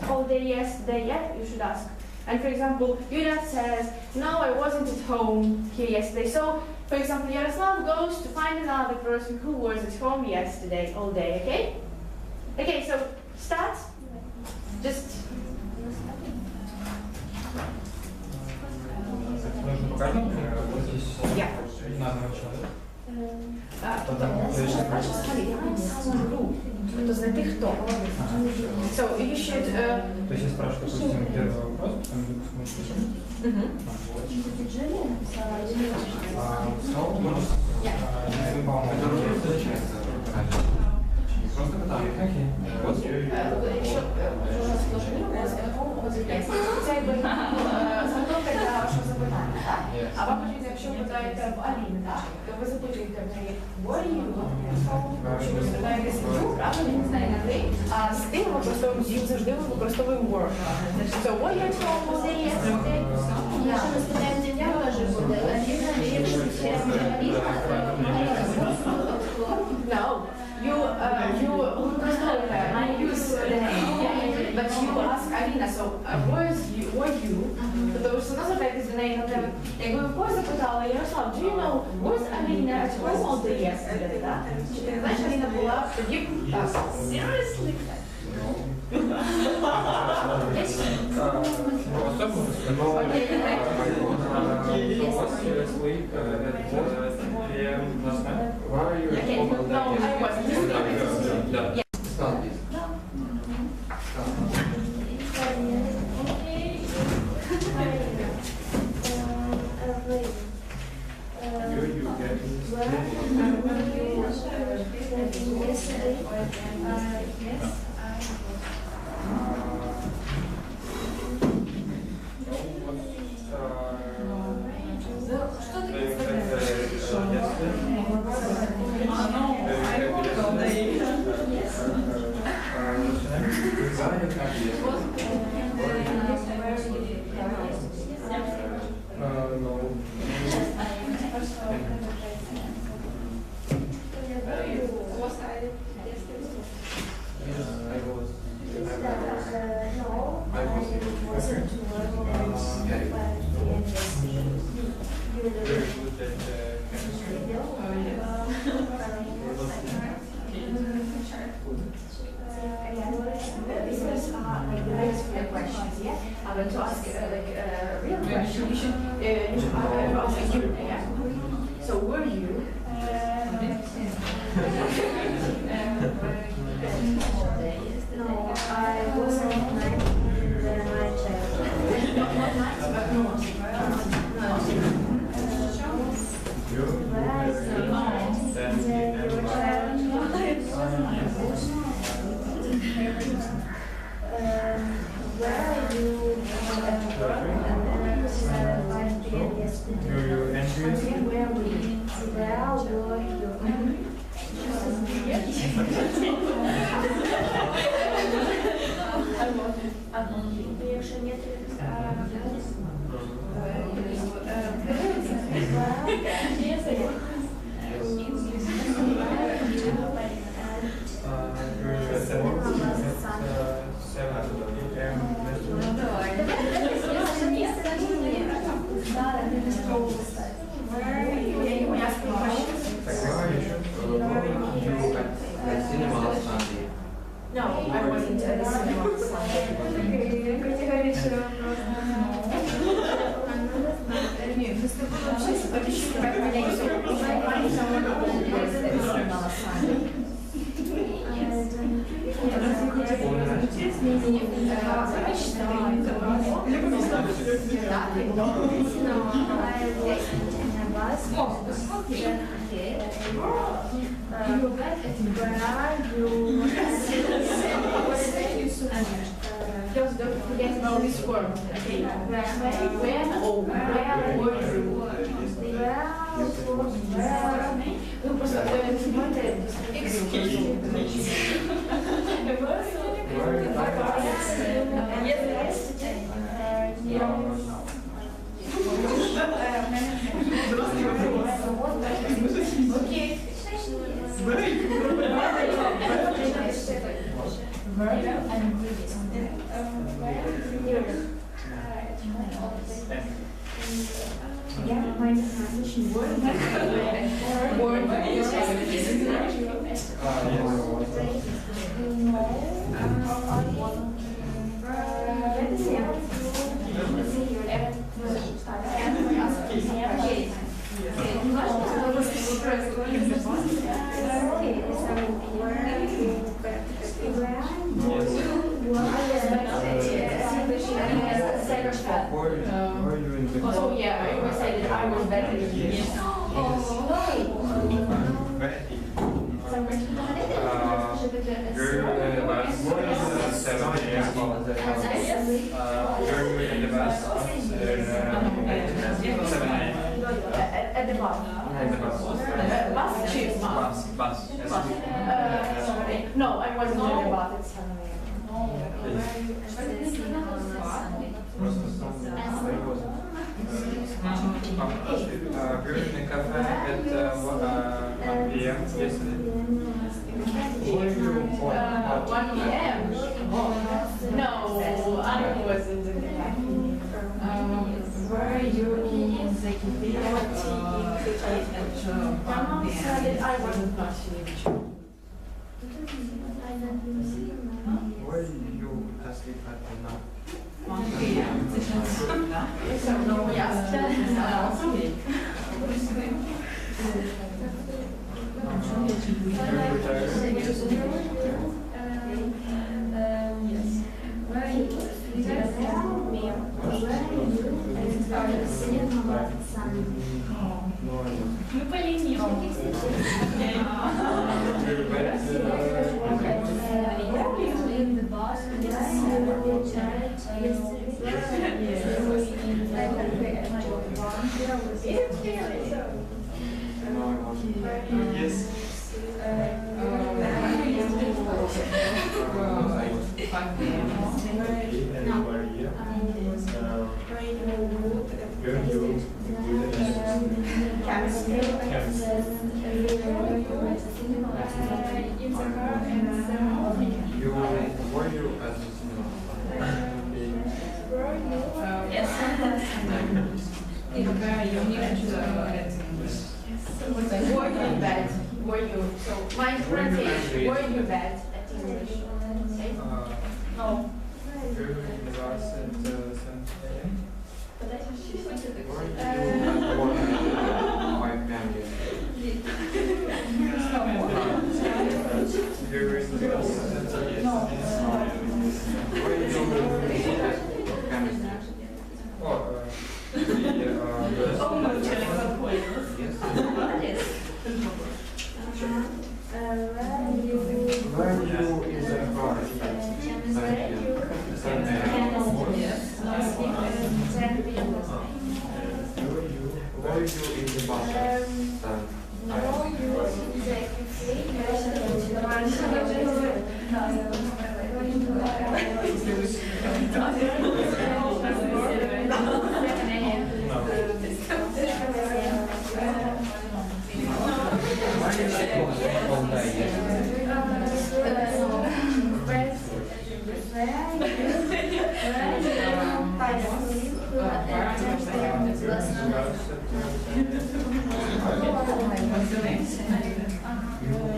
all day yesterday? Yeah, you should ask. And for example, Yuda says, no, I wasn't at home here yesterday. So, for example, Yaroslav goes to find another person who was at home yesterday all day, okay? Okay, so start. Just. Нужно показать, Yeah. на одного человека. Тобто знайти хто. So you should. То есть я спрашиваю, допустим, первый вопрос, потом мы пишем. Це якби заготовка для вашого запитання, так? А вам потрібно, якщо ви питаєте в Аліни, так, то ви запитуєте в неї «Борі», якщо ви запитаєте «Сидю», правильно, не знає на «ти», а з тим ми використовуємо «з'їв», завжди ми використовуємо «work». So, what you told me yesterday? Якщо ми спитаємо ім'я, може буде Аліна, якщо ще Аліна, No, you use the name, but you ask Alina, so were you? Тобто, що вона звертається до неї на тебе. Якби ви когось запитали, Ярослав, do you know, was Alina Аліна at home all day yesterday, так? Чи ти знаєш, Аліна була тоді так? Seriously? Okay, no, I wasn't. I want to ask a real question. You should ask you. Yeah. So were you? No, I wasn't night in the night child. Not night, but no. Where are you at work and 5 p.m. yesterday? Where were you? Якщо нет, No, I wasn't at the cinema on Just don't forget about this word. Okay. When or where were you? Ну просто окей. Я meine französischen Wörter. Oh yeah, I always say that I was better than you. At the bus. Bus, cheap bus. No, I wasn't at the bus at 7 We're in a cafe at 1 p.m. yesterday. 1 p.m. No, I wasn't in the cafe. Were you in the cafe? My mom said that I wasn't Where you asleep at the night? Мы поленились. In the bus, Yes. Were you at the cinema? Were you bad? Were you? So my pronunciation. Were you bad at English? No. Were you in the bus at 7 a.m.? Were you at work at 5 p.m. yesterday? You were in the bus at No. Were you at chemistry? Oh, Were you in the car at 7 a.m.? Were you in the bus at 7 Why did you go all day yesterday? Were you in the car at 7 a.m.? You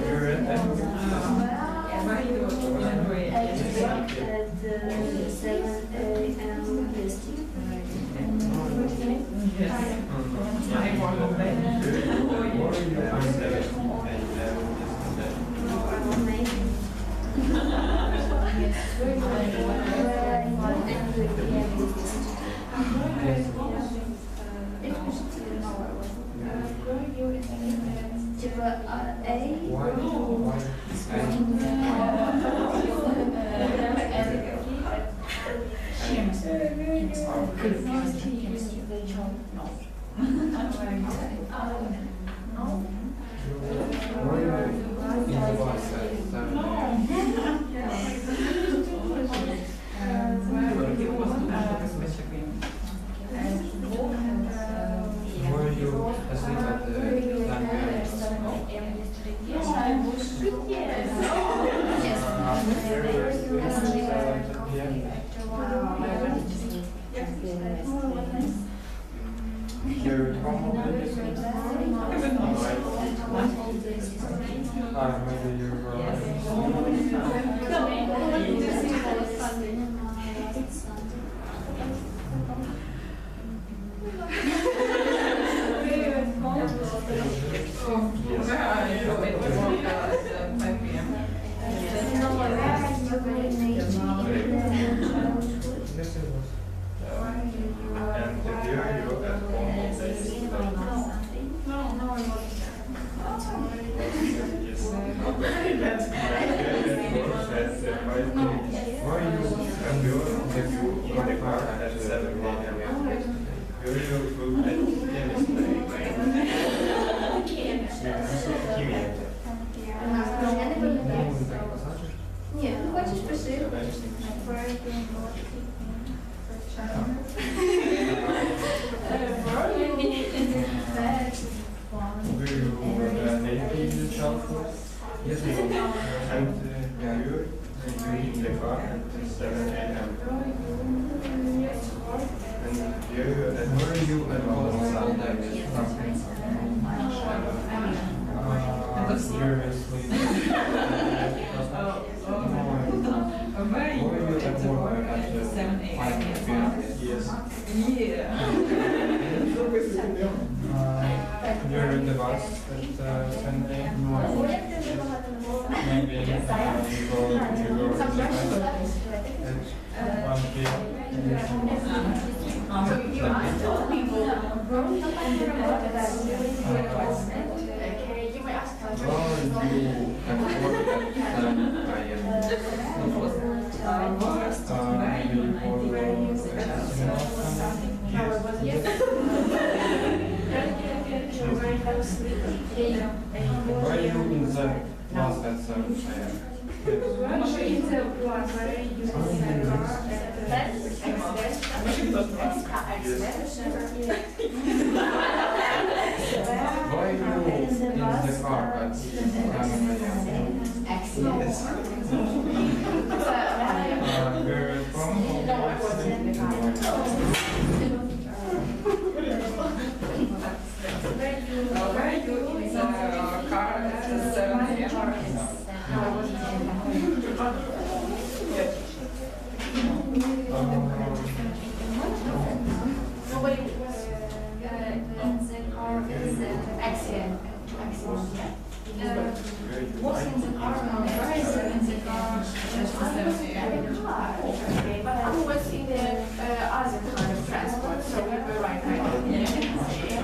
were in Were you asleep at the Yes, I was. You're at home already? Maybe you Ні, ну хочеш пиши. Yes, we will. And you in the car at 7 a.m. Were you at home Sunday? Seriously. Were you at work at 5 p.m.? Yes. You're in the bus at 10 a.m.? Maybe you go at 1 p.m.? So you asked all people. Okay, you may ask Oh, you at work at 7 a.m. Were you in the bus at 7 a.m.? Were you in the car at 7 a.m.? Where from? No, I wasn't in the car. Were you in the car at 7 a.m.? No, I wasn't in the car. Nobody was in the car is accident. Was in the car, no, where is in the car just at 7 a.m.? Okay, but I was in the other kind of transport, so we were right now.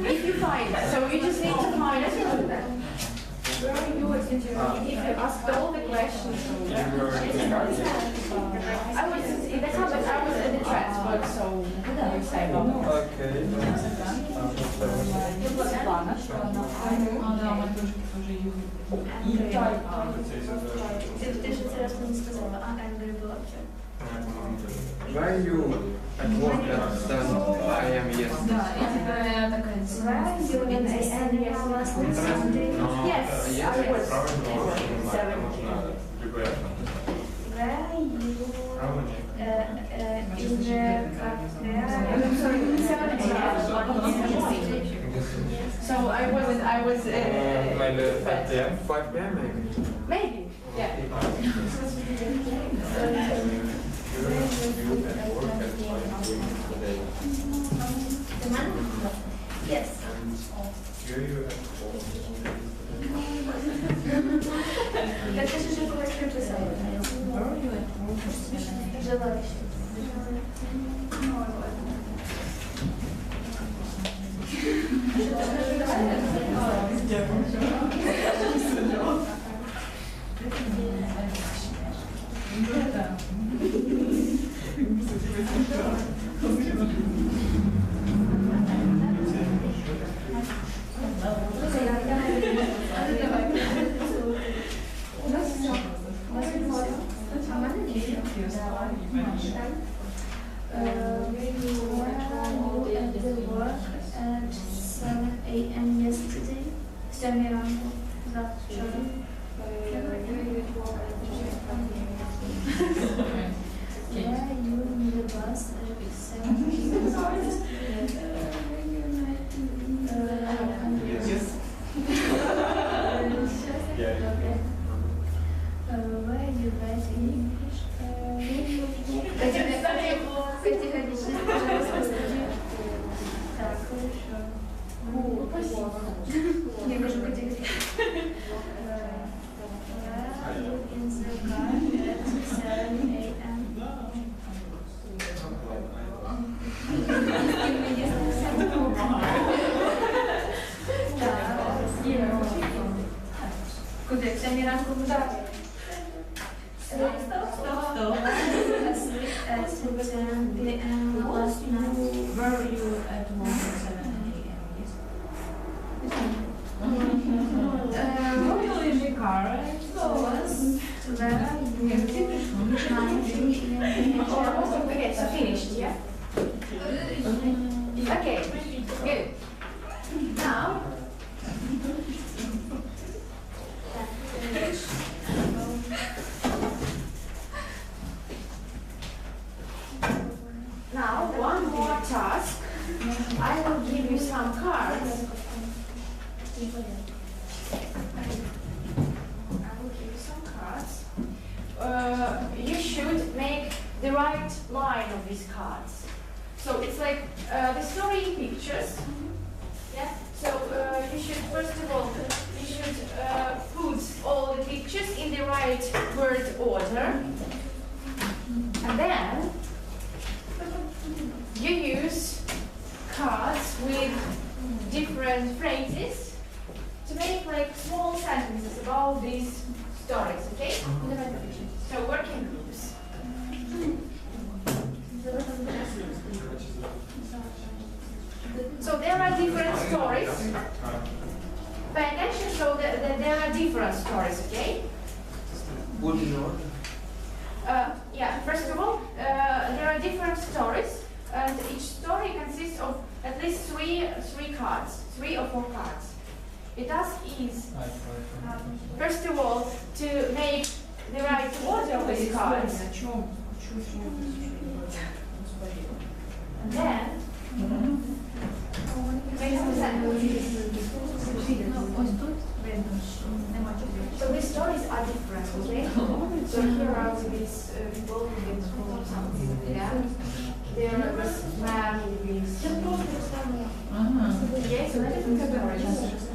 If you find it, so you just need to find it. Where are you? If you asked all the questions. You were in the car? I was in the car, but I was in the transport, so you say no. Okay. Світлана, що вона матушки теж їздить. Ти ж це раз мені сказала, а Angry була вже. Were you at work at 7 a.m. yesterday? Да, і тебе така Yes, I was. So I was. Maybe 5 p.m. 5 p.m. maybe. Maybe, yeah. Yes. Were you at Так ти ж уже когось приписала. Жила ще. At 7 a.m. yesterday. 7 ранку. Завтра. Were you in the bus at 7 Yes. Were you bad in English? Категорично, пожалуйста, скажи. Так, хорошо. Я кажу категорично. Were you in the car at 7 a.m.? Куди? 7 ранку буде? Стоп. At 10 p.m. last night. Were you at work at 7 a.m.? Were you in the car? Was where you Okay, so finished, yeah? Okay, good. will give you some cards. You should make the right line of these cards. So it's like the story in pictures. Yeah. So you should first of all put all the pictures in the right word order, and then you use cards with different phrases to make like small sentences about these stories. Okay. So working groups. So there are different stories. Pay attention, so there are different stories, okay? What in order? Yeah, first of all, there are different stories, and each story consists of at least three cards, 3 or 4 cards. The task is, first of all, to make the right order of these cards. And then, make some sentences. So these stories are different, okay? So here are these people with something, yeah? There are this man with okay, so different stories.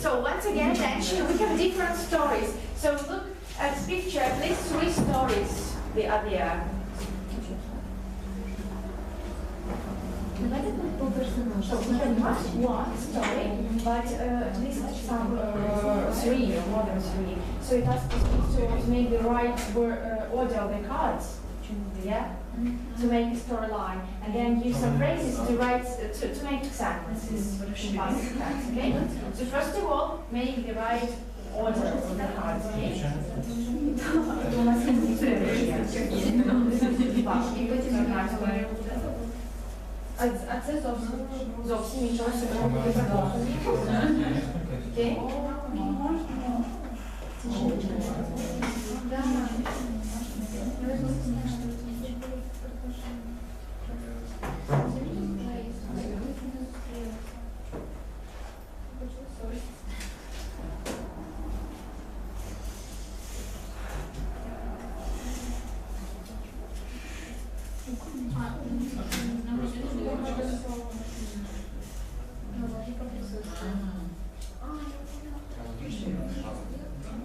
So once again, attention, we have different stories. So look at this picture, at least 3 stories they are there. So we have not one story, but at least some 3 or more than 3. So it has to make the right order of the cards. Yeah? To make a storyline, and then use some phrases to write to make sentences in past tense. Okay. So first of all, make the right order of the cards. Okay. А це зовсім нічого не запомнює. Окей.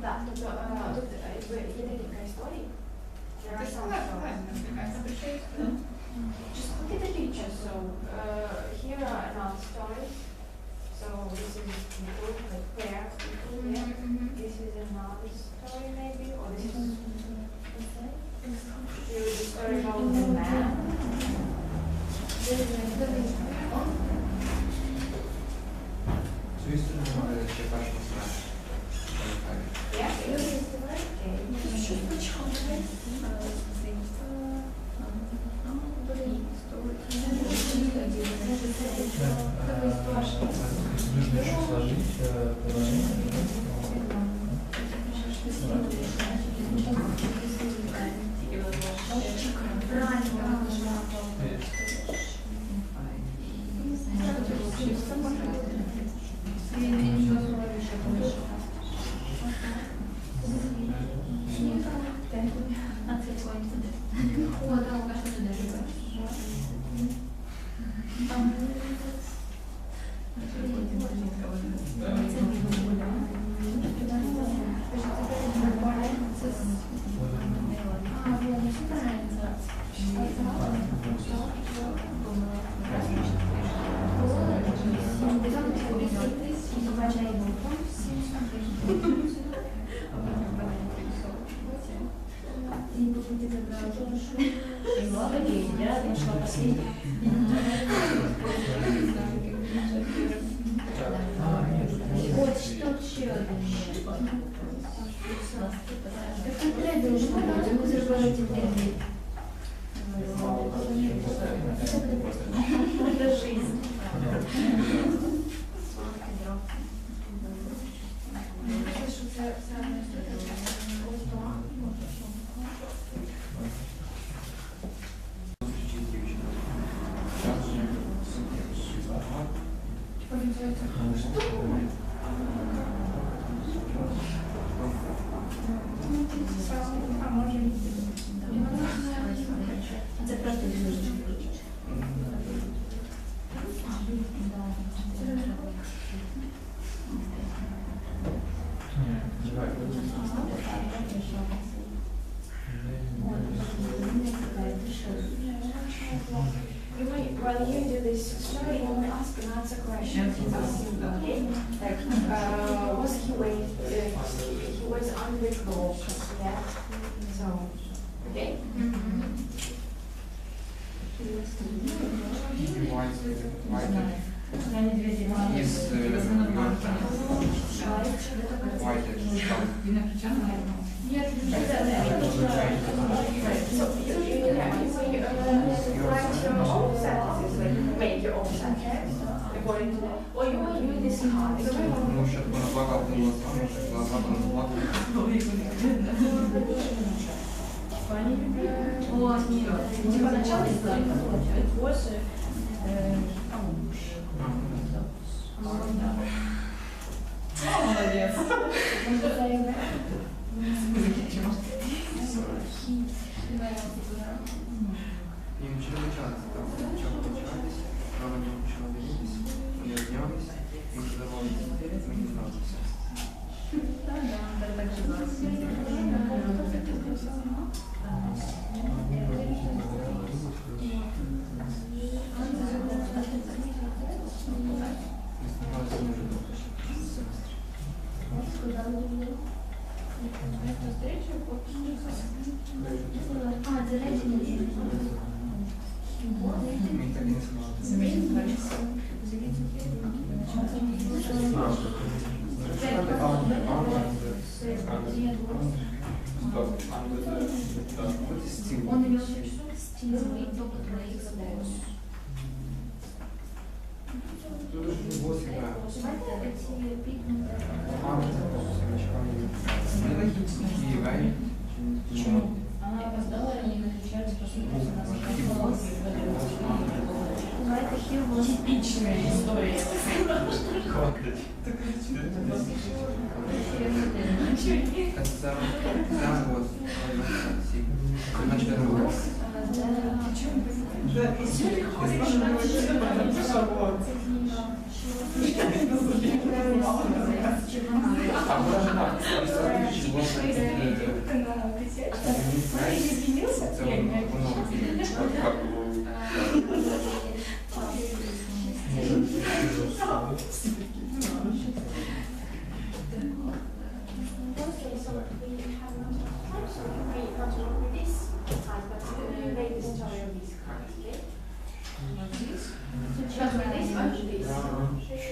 Так, тобто тут є декілька історій. Just look at the picture. So here are another story. So this is the group, the pair of people here. This is another story maybe, or this is here is the story about the man. this story when we ask and answer questions. Okay? Like, was he he was under clothes, yeah? So, okay? So usually you write your own sentences, like make your own sentences according to that, or you discard. Тому що вона плакала, тому що глаза вона плакала. Типа начало истории, it was Молодец. Їм почали навчатися, так, почали навчатися, рано вони почали дивитися, вони обнялися, їм задавалися, ми дізналися. Ми так і не Она опоздала, и они накричали, спасибо, типичная история.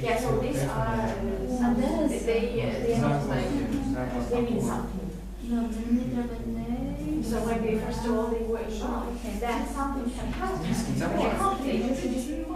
Yeah, so these are sentences, they are like, they mean something. So when they first of all they were in shock, then something can happen. They can't take it.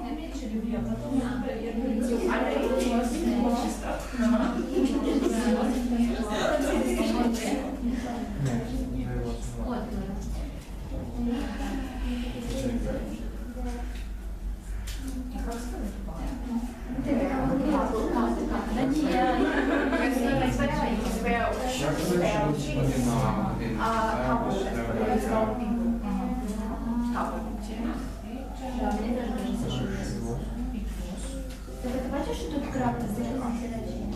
Ти бачиш, що тут крапка посередині?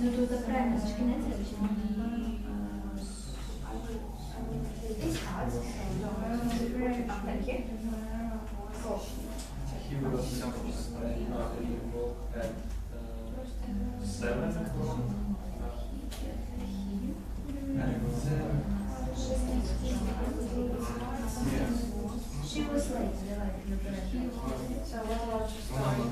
Ну тут правильно, це ж кінець речення. He was at 7 o'clock. She was late, So what about your story?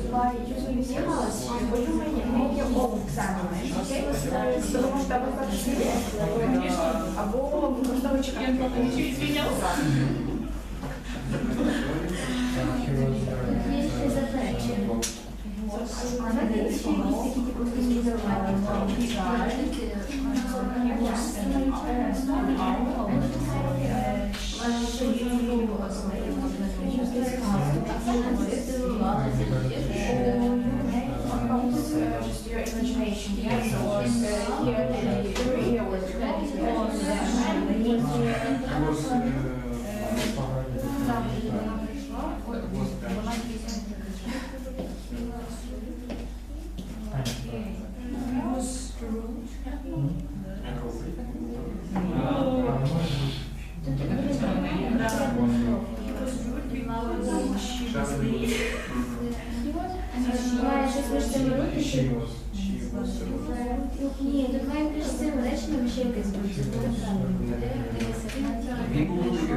By using symbols, but you make your own examination, okay? Потому что вы пошли, або використовуючи Є ще заперечення. А давайте ще якісь такі типу стилізовані. just your imagination. Yes. Має щось між цими рухи? Ні, тут має між цим реченням ще якесь бути. Він був рухи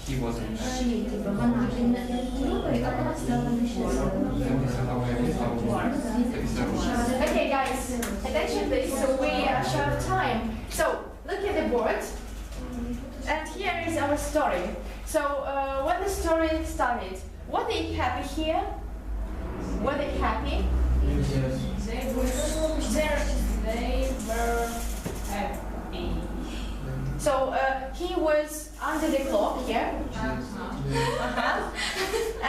He wasn't. Okay, guys, attention please. So we are short of time. So look at the board, and here is our story. So when the story started, were they happy here? Were they happy? They were happy. So he was under the clock here.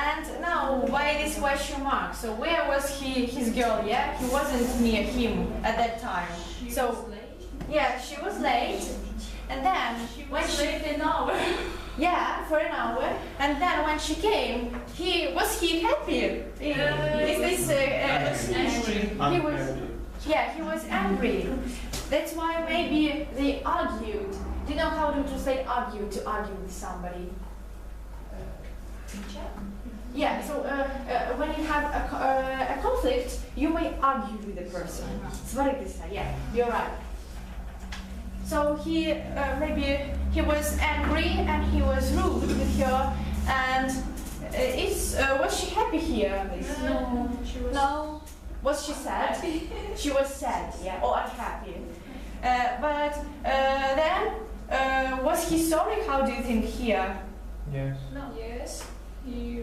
And now, why this question mark? So where was his girl? Yeah, he wasn't near him at that time. So yeah, she was late, and then when she late an hour. yeah, for an hour, and then when she came, was he happy? Is this Angry. he was yeah, he was angry. That's why maybe they argued. Do you know how to translate argue? To argue with somebody. Yeah, so when you have a conflict, you may argue with the person. Yeah, you're right. So he maybe he was angry and he was rude with her. And was she happy here? No, she was. No. Was she sad? She was sad, yeah, or unhappy. But then, was he sorry? How do you think here? Yes. No. Yes. He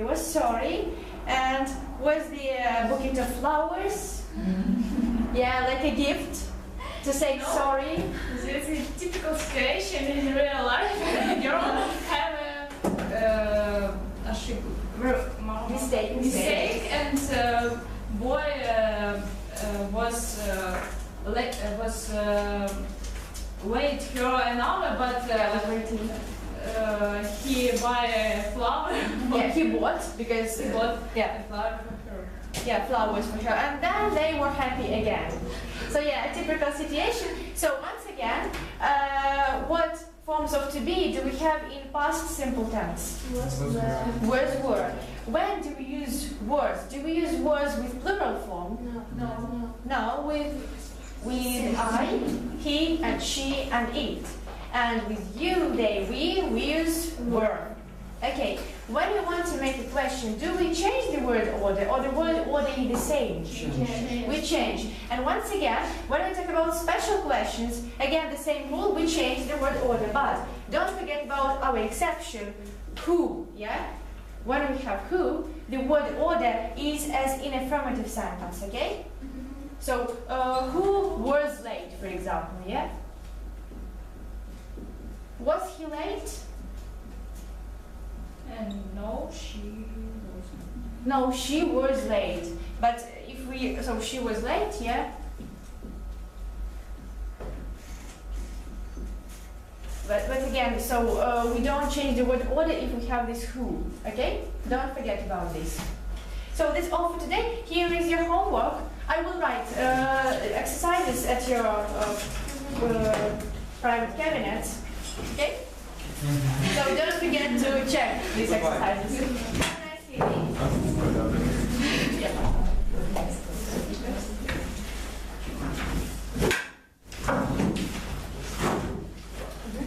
was sorry. And was the bouquet of flowers? Yeah, like a gift to say sorry. It's a typical situation in real life. Girl have a mistake, and boy was wait her an hour, but he buy a flower. Yeah, he bought because He bought yeah, a flower for her. yeah, flowers for her, and then they were happy again. So yeah, a typical situation. So once again, what forms of to be do we have in past simple tense? Words were. When do we use words? Do we use words with plural form? No. No, with I, he, and she, and it. And with you, they, we use were. Okay, when we want to make a question, do we change the word order or the word order is the same? We change. And once again, when we talk about special questions, again the same rule, we change the word order. But don't forget about our exception, who, yeah? When we have who, the word order is as in affirmative sentence, okay? So, who was late, for example, yeah? Was he late? And no, she wasn't. No, she was late. But if we, so she was late, yeah? But again, so we don't change the word order if we have this who, okay? Don't forget about this. So that's all for today. Here is your homework. I will write exercises at your private cabinet, okay? So don't forget to check these exercises. Have a nice evening.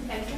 Thank you.